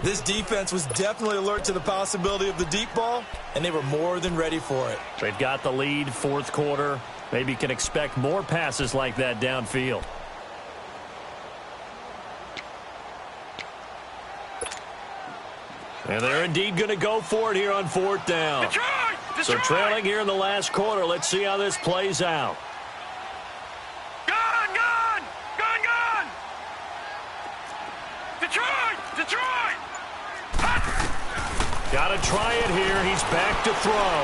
This defense was definitely alert to the possibility of the deep ball, and they were more than ready for it. They've got the lead, 4th quarter. Maybe can expect more passes like that downfield. And they're indeed going to go for it here on 4th down. Detroit! So trailing here in the last quarter. Let's see how this plays out. Detroit! Got to try it here. He's back to throw.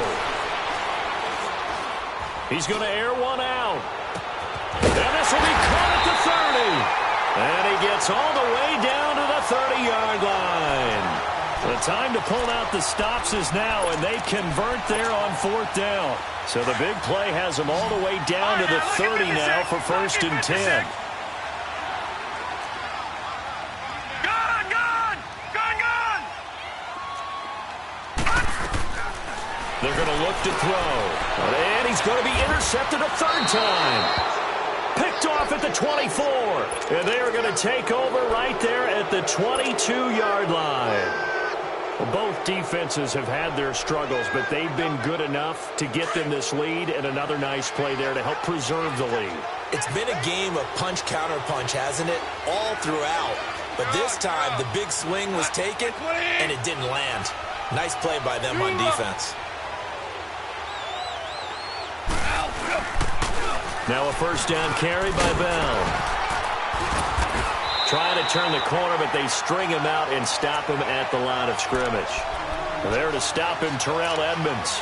He's going to air one out. And this will be caught at the 30. And he gets all the way down to the 30-yard line. The time to pull out the stops is now, and they convert there on 4th down. So the big play has them all the way down to the 30 now for 1st and 10. They're going to look to throw. And he's going to be intercepted a 3rd time. Picked off at the 24. And they are going to take over right there at the 22-yard line. Well, both defenses have had their struggles, but they've been good enough to get them this lead, and another nice play there to help preserve the lead. It's been a game of punch-counter-punch, hasn't it? All throughout. But this time, the big swing was taken, and it didn't land. Nice play by them on defense. Now a 1st down carry by Bell. Trying to turn the corner, but they string him out and stop him at the line of scrimmage. There to stop him, Terrell Edmonds.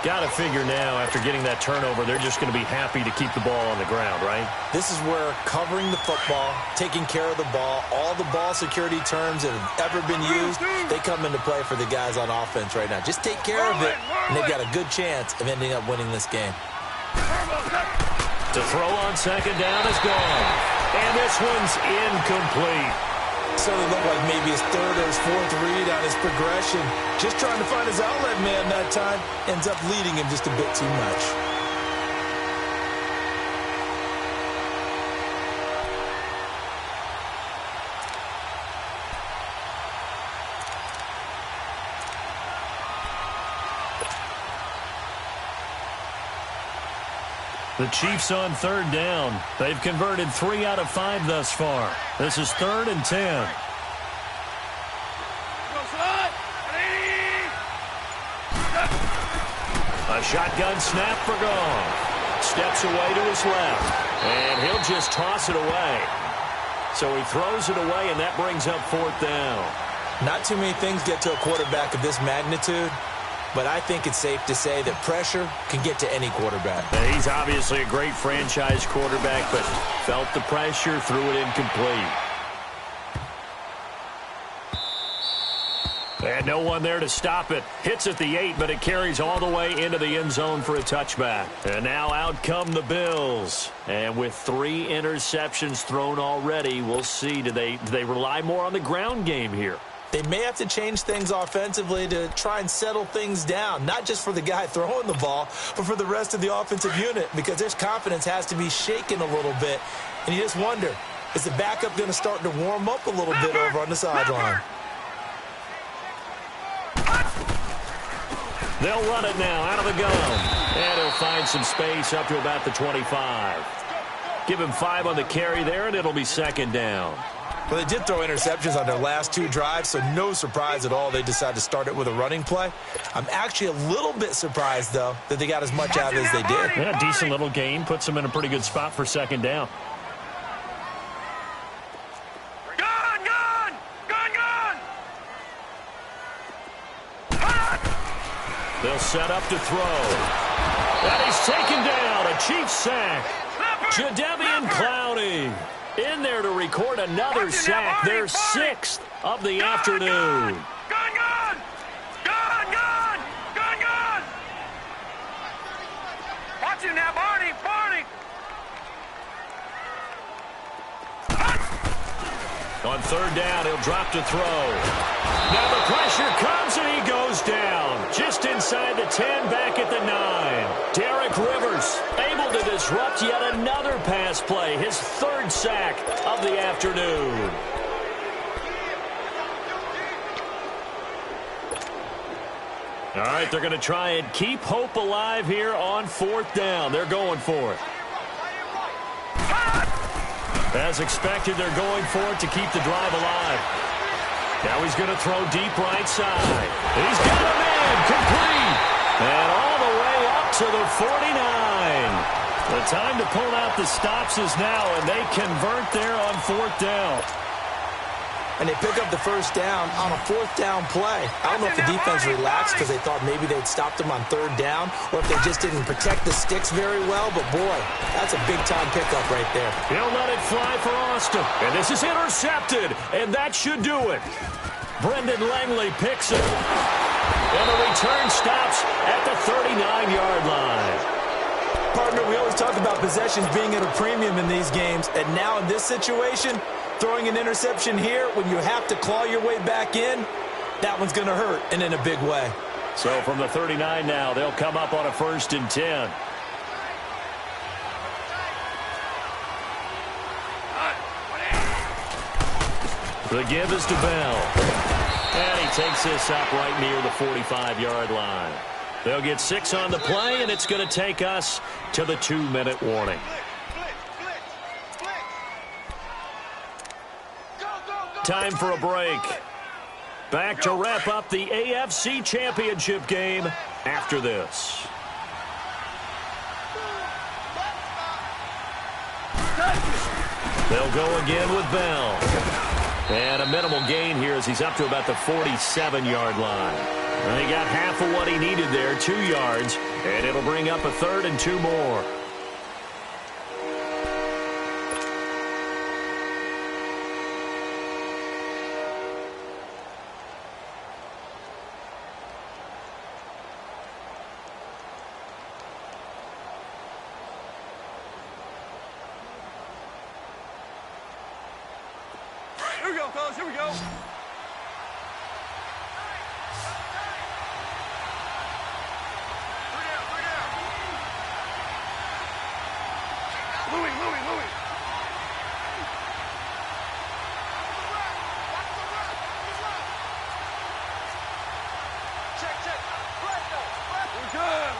Got to figure now, after getting that turnover, they're just going to be happy to keep the ball on the ground, right? This is where covering the football, taking care of the ball, all the ball security terms that have ever been used, they come into play for the guys on offense right now. Just take care of it, and they've got a good chance of ending up winning this game. To throw on 2nd down is gone. And this one's incomplete. Certainly looked like maybe his 3rd or his 4th read on his progression. Just trying to find his outlet man that time. Ends up leading him just a bit too much. The Chiefs on 3rd down. They've converted 3 out of 5 thus far. This is 3rd and 10. A shotgun snap for Goff. Steps away to his left. And he'll just toss it away. So he throws it away, and that brings up 4th down. Not too many things get to a quarterback of this magnitude. But I think it's safe to say that pressure can get to any quarterback. He's obviously a great franchise quarterback, but felt the pressure, threw it incomplete. And no one there to stop it. Hits at the 8, but it carries all the way into the end zone for a touchback. And now out come the Bills. And with 3 interceptions thrown already, we'll see. Do they rely more on the ground game here? They may have to change things offensively to try and settle things down, not just for the guy throwing the ball, but for the rest of the offensive unit, because their confidence has to be shaken a little bit. And you just wonder, is the backup going to start to warm up a little bit over on the sideline? They'll run it now out of the gun. And he'll find some space up to about the 25. Give him 5 on the carry there, and it'll be second down. Well, they did throw interceptions on their last 2 drives, so no surprise at all they decided to start it with a running play. I'm actually a little bit surprised, though, that they got as much out as they did. Yeah, decent little gain. Puts them in a pretty good spot for second down. Gun, gun! Gun, gun! They'll set up to throw. And he's taken down. A Chiefs sack. Jadeveon Clowney in there to record another sack. Their 6th of the afternoon. Gun, gun! Gun, gun! Gun, gun! Watch him now, Barney! Barney! On third down, he'll drop to throw. Now the pressure comes and he goes down. Just inside the 10, back at the 9. Derek Rivers able to disrupt yet another pass play. His 3rd sack of the afternoon. All right, they're going to try and keep hope alive here on 4th down. They're going for it. As expected, they're going for it to keep the drive alive. Now he's going to throw deep right side. He's got him in, complete. And all the way up to the 49. The time to pull out the stops is now, and they convert there on 4th down. And they pick up the 1st down on a 4th down play. I don't know if the defense relaxed because they thought maybe they'd stopped them on 3rd down, or if they just didn't protect the sticks very well. But, boy, that's a big-time pickup right there. He'll let it fly for Austin. And this is intercepted, and that should do it. Brendan Langley picks it. And the return stops at the 39-yard line. Partner, we always talk about possessions being at a premium in these games, and now in this situation, throwing an interception here when you have to claw your way back in, that one's going to hurt, and in a big way. So from the 39 now, they'll come up on a 1st and 10. The give is to Bell. And he takes this up right near the 45-yard line. They'll get 6 on the play, and it's going to take us to the 2-minute warning. Time for a break. Back to wrap up the AFC Championship game after this. They'll go again with Bell. And a minimal gain here as he's up to about the 47-yard line. And he got half of what he needed there, 2 yards, and it'll bring up a 3rd and 2 more. Here we go, fellas. Here we go. Louis. Check. We're good.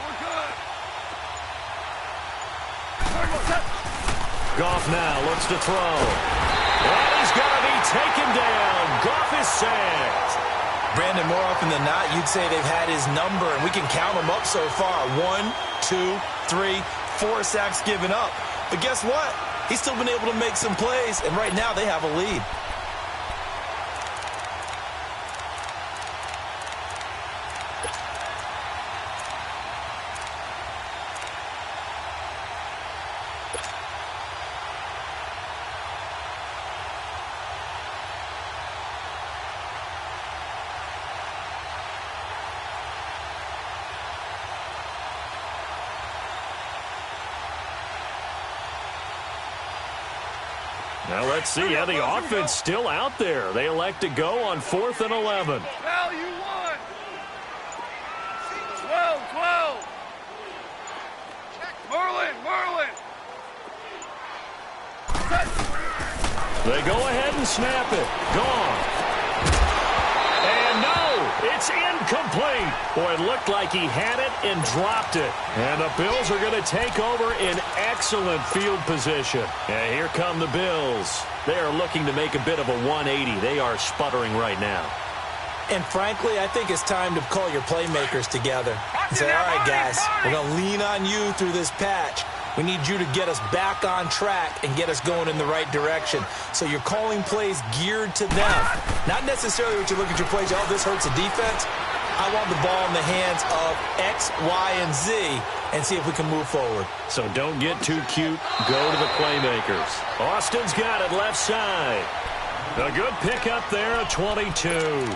Goff now looks to throw. And he's going to be taken down. Goff is sacked. Brandon, more often than not, you'd say they've had his number, and we can count them up so far. 1, 2, 3, 4 sacks given up. But guess what? He's still been able to make some plays, and right now they have a lead. Now let's see how the offense still out there. They elect to go on 4th and 11. Well, you won. 12. Merlin. They go ahead and snap it. Gone. And no, it's incomplete. Boy, it looked like he had it and dropped it. And the Bills are going to take over in excellent field position. And here come the Bills. They are looking to make a bit of a 180. They are sputtering right now. And frankly, I think it's time to call your playmakers together and say, all right, guys, we're going to lean on you through this patch. We need you to get us back on track and get us going in the right direction. So you're calling plays geared to them. Not necessarily what you look at your plays, oh, this hurts the defense. I want the ball in the hands of X, Y, and Z and see if we can move forward. So don't get too cute. Go to the playmakers. Austin's got it left side. A good pickup there, a 22.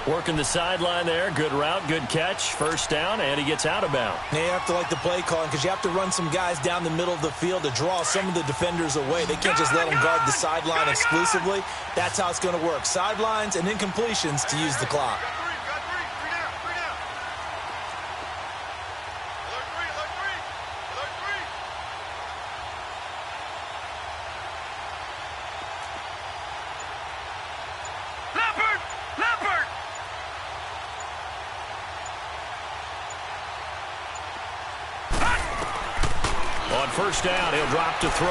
Working the sideline there. Good route, good catch. First down, and he gets out of bounds. Now you have to like the play calling because you have to run some guys down the middle of the field to draw some of the defenders away. They can't just let them guard the sideline exclusively. That's how it's going to work. Sidelines and incompletions to use the clock. First down, he'll drop to throw.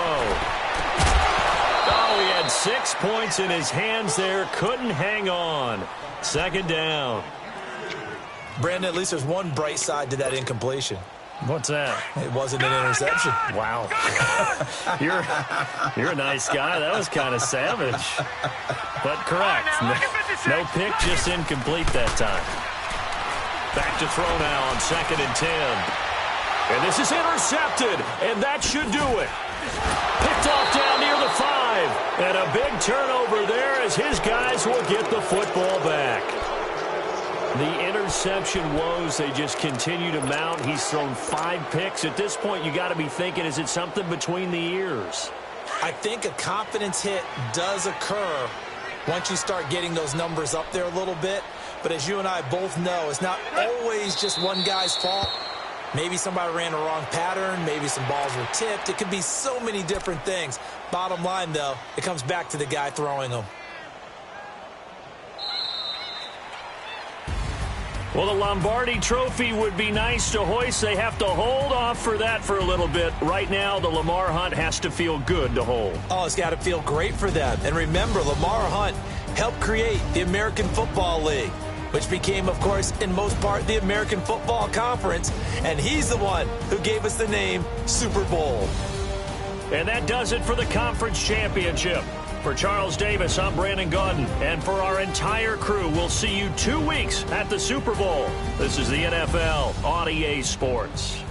Oh, he had 6 points in his hands there. Couldn't hang on. Second down. Brandon, at least there's one bright side to that incompletion. What's that? It wasn't an interception. Wow. You're a nice guy. That was kind of savage. But correct. No pick, just incomplete that time. Back to throw now on 2nd and 10. And this is intercepted, and that should do it. Picked off down near the 5. And a big turnover there as his guys will get the football back. The interception woes, they just continue to mount. He's thrown 5 picks. At this point, you got to be thinking, is it something between the ears? I think a confidence hit does occur once you start getting those numbers up there a little bit. But as you and I both know, it's not always just one guy's fault. Maybe somebody ran a wrong pattern. Maybe some balls were tipped. It could be so many different things. Bottom line, though, it comes back to the guy throwing them. Well, the Lombardi Trophy would be nice to hoist. They have to hold off for that for a little bit. Right now, the Lamar Hunt has to feel good to hold. Oh, it's got to feel great for them. And remember, Lamar Hunt helped create the American Football League, which became, of course, in most part, the American Football Conference. And he's the one who gave us the name Super Bowl. And that does it for the conference championship. For Charles Davis, I'm Brandon Gaudin. And for our entire crew, we'll see you 2 weeks at the Super Bowl. This is the NFL on EA Sports.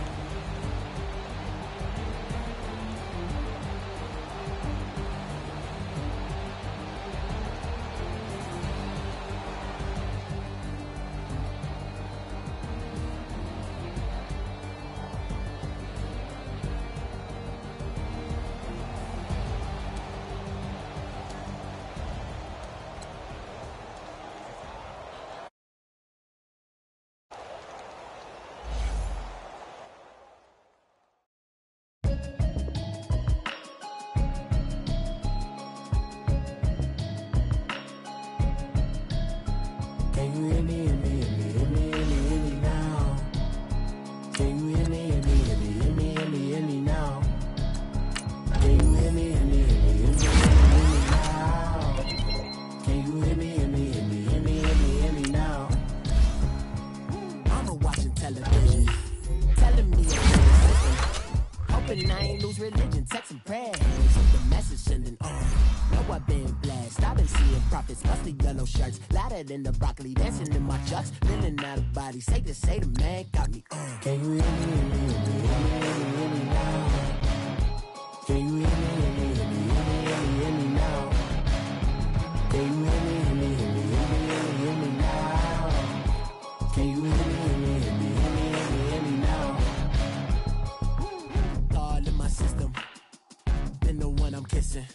In the broccoli, dancing in my chucks, feeling out of body. Say the man got me. Can you hear me now? Can you hear me now? Can you hear me now? Can you hear me now? All in my system, then the one I'm kissing.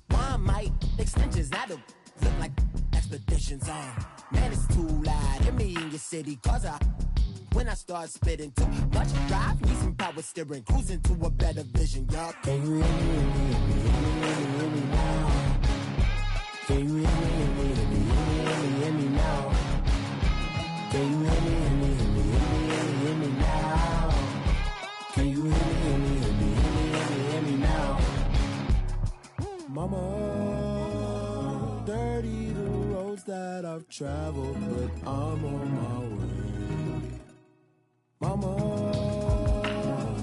One might extensions that'll look like expeditions on. Man, it's too loud. Hear me in your city, cause when I start spitting too much drive, need some power steering, cruising to a better vision, y'all. Can you hear me now? Can you hear me now? Can you hear me I've traveled, but I'm on my way. Mama,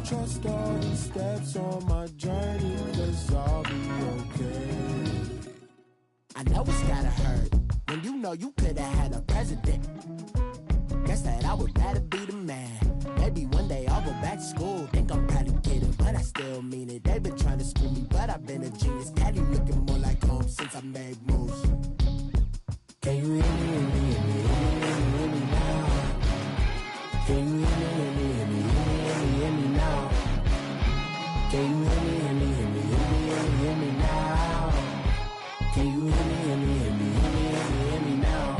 trust all the steps on my journey, 'cause I'll be okay. I know it's gotta hurt when you know you could've had a president. Guess that I would rather be the man. Maybe one day I'll go back to school. Think I'm probably kidding, but I still mean it. They've been trying to screw me, but I've been a genius. Daddy looking more like home since I made moves. Can you hear me, hear me, hear me, hear me, hear me now? Can you hear me, hear me, hear me, hear me, hear me, hear me now? Can you hear me, hear me, hear me, hear me, hear me, hear me now? Can you hear me, hear me, hear me, hear me, hear me, hear me now?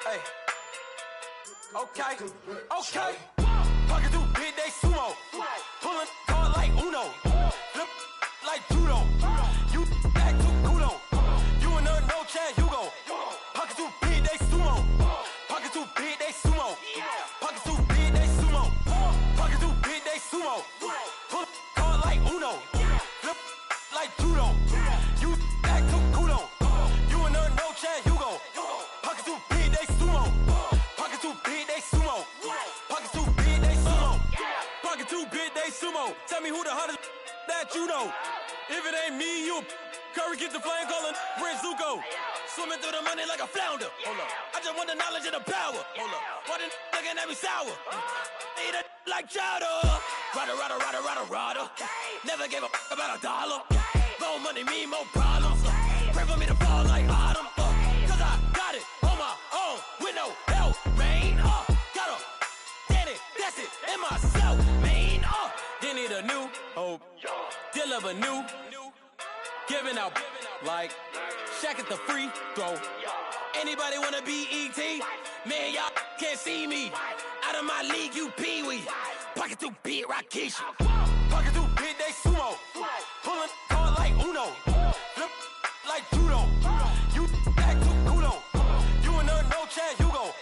Hey. Okay. Pocket too big, they sumo. Pulling card like Uno. Flip like judo. You act too kudo. You and her no Chad Hugo. Pocket too big, they sumo. Pocket too big, they sumo. Pocket too big, they sumo. Pocket too big, they sumo. Pull card like Uno. Flip like judo. You act too kudo. You and her no Chad Hugo. Pocket too big, they sumo. Pocket too big, they sumo. Pocket too big, they sumo. Pocket too big, they sumo. Tell me who the hottest that you know. If it ain't me, you Curry keep the flame calling Prince Zuko. Swimming through the money like a flounder. Hold up. I just want the knowledge and the power. Hold up. Why the looking at me sour? Eat it like chowder. Rada. Never gave a about a dollar. More money mean more problems. Pray for me to fall like autumn. Cause I got it on my own with no help, man. Got a daddy, that's it, in myself, man. They need a new hope, deal of a new, giving out like Shaq at the free throw. Anybody wanna be ET? Man, y'all can't see me. Out of my league, you pee-wee. Pocket too big, Rakisha. Pocket too big, they sumo. Pulling card like Uno. Flip like judo. You act too kudo. You and her no Chad Hugo.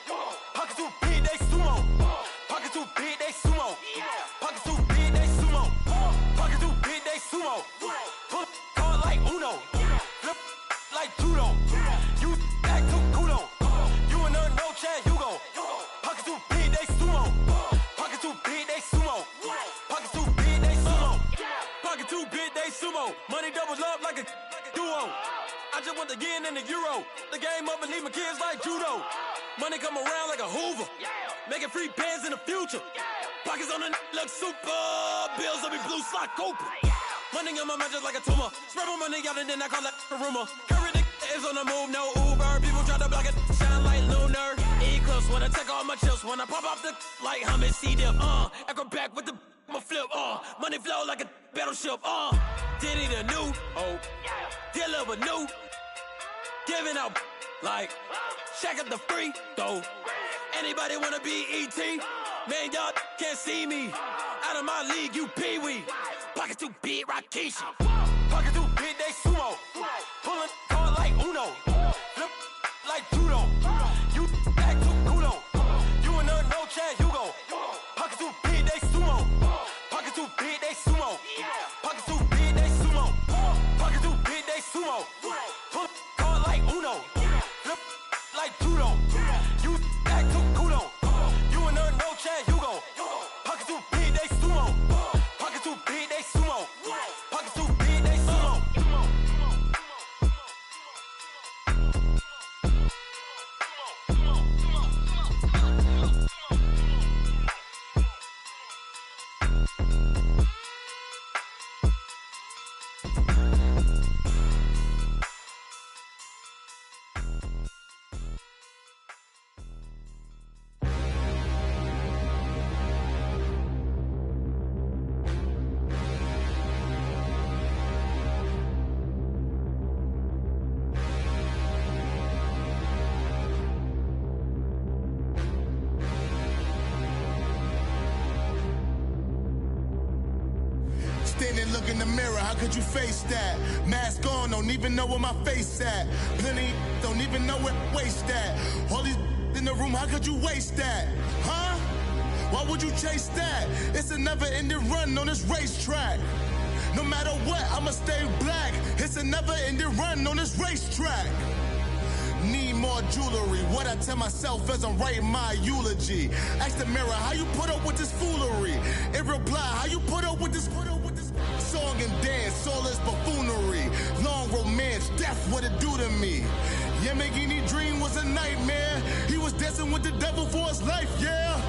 Pocket too big, they sumo. Pocket too big, they sumo. Pocket too big, they sumo. Pocket too big, they sumo. Pull card like Uno. Flip like judo. You act too kudo. You and her no Chad Hugo. Pocket too big, they sumo. Pocket too big, they sumo. Pocket too big, they sumo. Pocket too big, they sumo. Money doubles up like a duo. I just want the yen and the euro. The game up and leave my kids like judo. Money come around like a Hoover. Making free bands in the future. Pockets on the look super. Bills on me blue slot Cooper. Money on my mind just like a tumor. Spread my money out and then I call that a rumor. Curry the is on the move, no Uber. People try to block it, shine like lunar. Eclipse when I take all my chips. When I pop off the like hummus, C-dip. Acrobat with the I'ma flip. Money flow like a battleship. Diddy the new hope. Deal of a new. Giving out like Shaq at the free throw. Anybody wanna be ET? Man, y'all can't see me. Out of my league, you pee-wee. Pocket too big, Rakisha. Pocket too big, they sumo. Pulling card like Uno. Flip like judo. You act too kudo. You and her no Chad Hugo. Pocket too big, they sumo. Pocket too big, they sumo. Pocket too big, they sumo. Pocket too big, they sumo. Pull card like Uno. Flip like judo. You act too kudo. You and her no Chad Hugo. Pocket too big, they sumo. Pocket too big, they sumo. Pocket too big, they sumo. Standing, look in the mirror, how could you face that? Mask on, don't even know where my face at. Plenty, don't even know where waist at. All these in the room, how could you waste that? Huh? Why would you chase that? It's a never-ending run on this racetrack. No matter what, I'ma stay black. It's a never-ending run on this racetrack. Need more jewelry. What I tell myself as I'm writing my eulogy. Ask the mirror, how you put up with this foolery? It reply, how you put up with this song and dance, all this buffoonery. Long romance, death, what it do to me? Yeah, Yamagini dream was a nightmare. He was dancing with the devil for his life, yeah.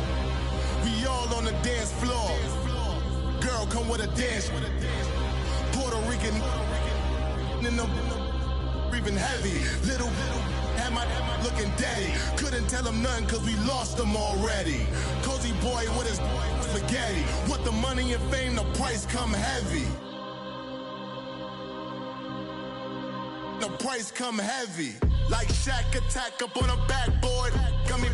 We all on the dance floor. Girl, come with a dance. Puerto Rican in the breathing heavy. Little had my looking daddy. Couldn't tell him nothing cause we lost him already. Cozy boy with his spaghetti. With the money and fame, the price come heavy. The price come heavy. Like Shaq attack up on a backboard. Coming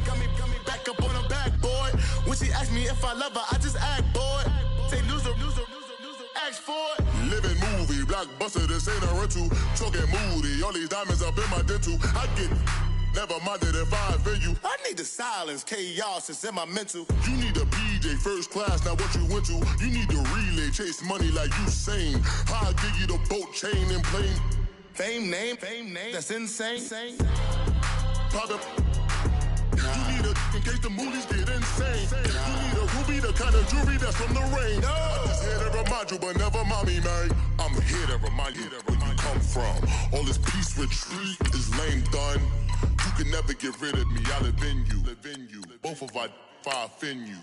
back up on a backboard. When she asked me if I love her, I just act bored. Say loser, ask for it. Living movie, blockbuster, this ain't a rental. Talking moody, all these diamonds up in my dental. I get never minded if I offend you. I need the silence, chaos is in my mental. You need a PJ, first class, not what you went to. You need the relay, chase money like you sane. I'll give you the boat, chain, and plane. Fame name, that's insane. Pop up. You need a in case the movies get insane. You need a ruby, the kind of jewelry that's from the rain. I just here to remind you, but never mind me, man. I'm here to remind you where you come from. All this peace retreat is lame done. You can never get rid of me. I live in you. Both of us, if I offend you.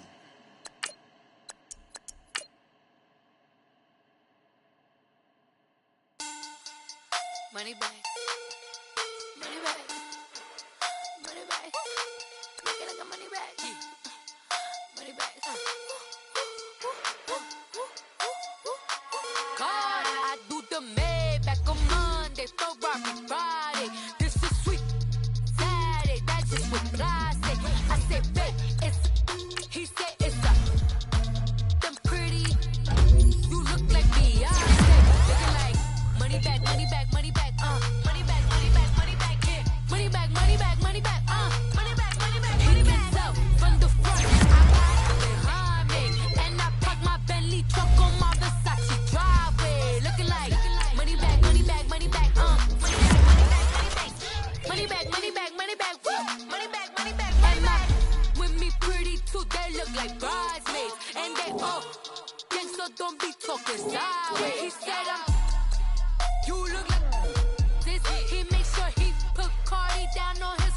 Money back. Money back. Money back. Make it like a money back. Money back. God, I do the Maybach on Monday, Ferrari Friday. This is sweet Saturday. That's just what I say. I say, babe, it's. He said it's a. Them pretty. You look like Beyonce. Looking like money back, money back, money back. Money back, money back, money back, yeah. Money back, money back, money back, money back, money back, money back. Out from the front, I got it behind me, and I park my Bentley truck on my Versace driveway, looking like money back, money back, money back, money back, money back, money back, money back, money back, money back, money back. With me pretty too, they look like bridesmaids, and they all gang, so don't be talking sideways. He said you look like this. He makes sure he put Cardi down on his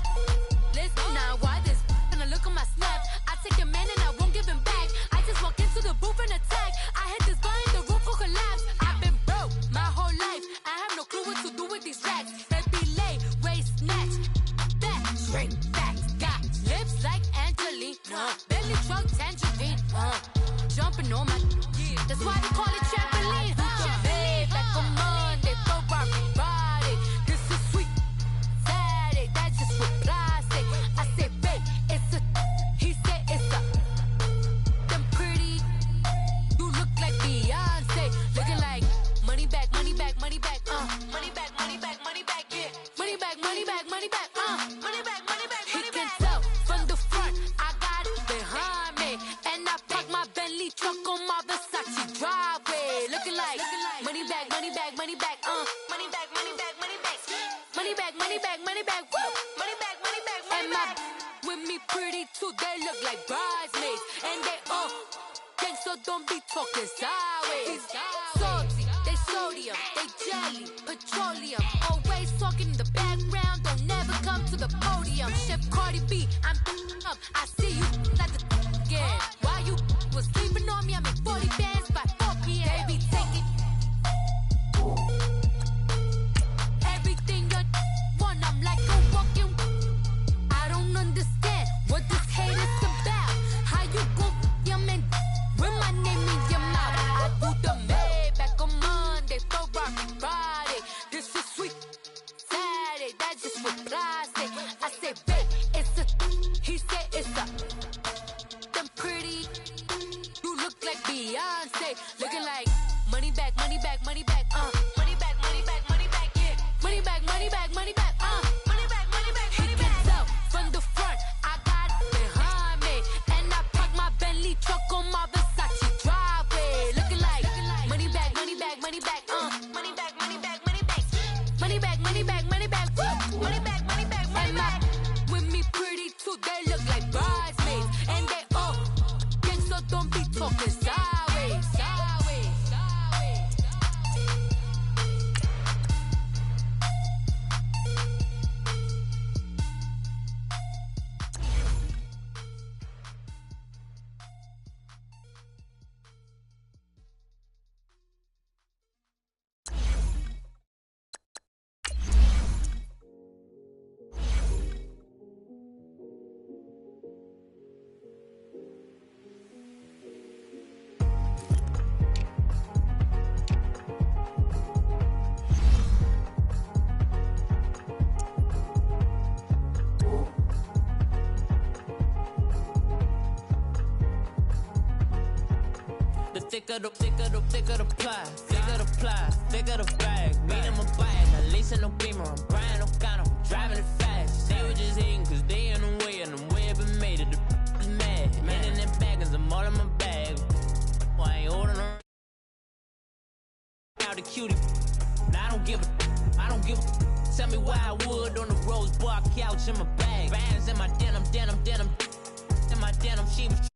list. Now why this? And I look at my snap. I take a man and I won't give him back. I just walk into the booth and attack. I hit this guy in the roof will collapse. I've been broke my whole life. I have no clue what to do with these racks. That be lay, waist snatch, that shrink back. Got lips like Angelina, belly truck tangerine. Jumping on my, that's why they call it trampoline. Back on Monday, Ferrari Friday. This is sweet Saturday. That's just what I say. I say, babe, it's a. He said it's a. Them pretty. You look like Beyonce. Looking like money back, money back, money back. Money back, money back, money back. Yeah. Money back, money back, money back. Money back, money back, money back. He can tell from the front. I got it behind me, and I park my Bentley truck on my Versace driveway. Looking like money back, money back, money back, money back, money back, money back, money back, money back, money back, woo, money back, money back, money back. With me pretty too, they look like bridesmaids, and they all gang, so don't be talking sideways. Salty, they sodium, they jelly, petroleum, always talking in the background, don't never come to the podium. Chef Cardi B, I'm up, I see you like the again. Why you was sleeping on me? I make 40 bands by 4 p.m. They be taking everything you want. I'm like a walking. I don't understand what this hate is about. How you go your man with my name in your mouth? I do the Maybach on Monday, Ferrari Friday. This is sweet Saturday. That's just what I say. I say, babe, it's a. He said it's a. back, money back, money back, money back, money back, money back, yeah. Money back, money back, money back, money back, money back, money back. He gets out from the front, I got it behind me, and I park my Bentley truck on my Versace driveway, looking like money back, money back, money back, money back, money back, money back, money back, money back, money back, money back, money back, money back. With me pretty too, they look like bridesmaids, and they all gang, so don't be talking sideways, sideways, sideways. The thicker the pie, thicker the ply, thicker the bag. Meet him a bite, at least in no beamer. I'm Brian O'Connor, driving it fast. They were just hating cause they in the way, and the way I've been made it, the is mad. Man in them baggins, I'm all in my bag. I ain't holding her out the cutie. Now I don't give a, tell me why I would on the rose bar couch in my bag. Bands in my denim, in my denim, she was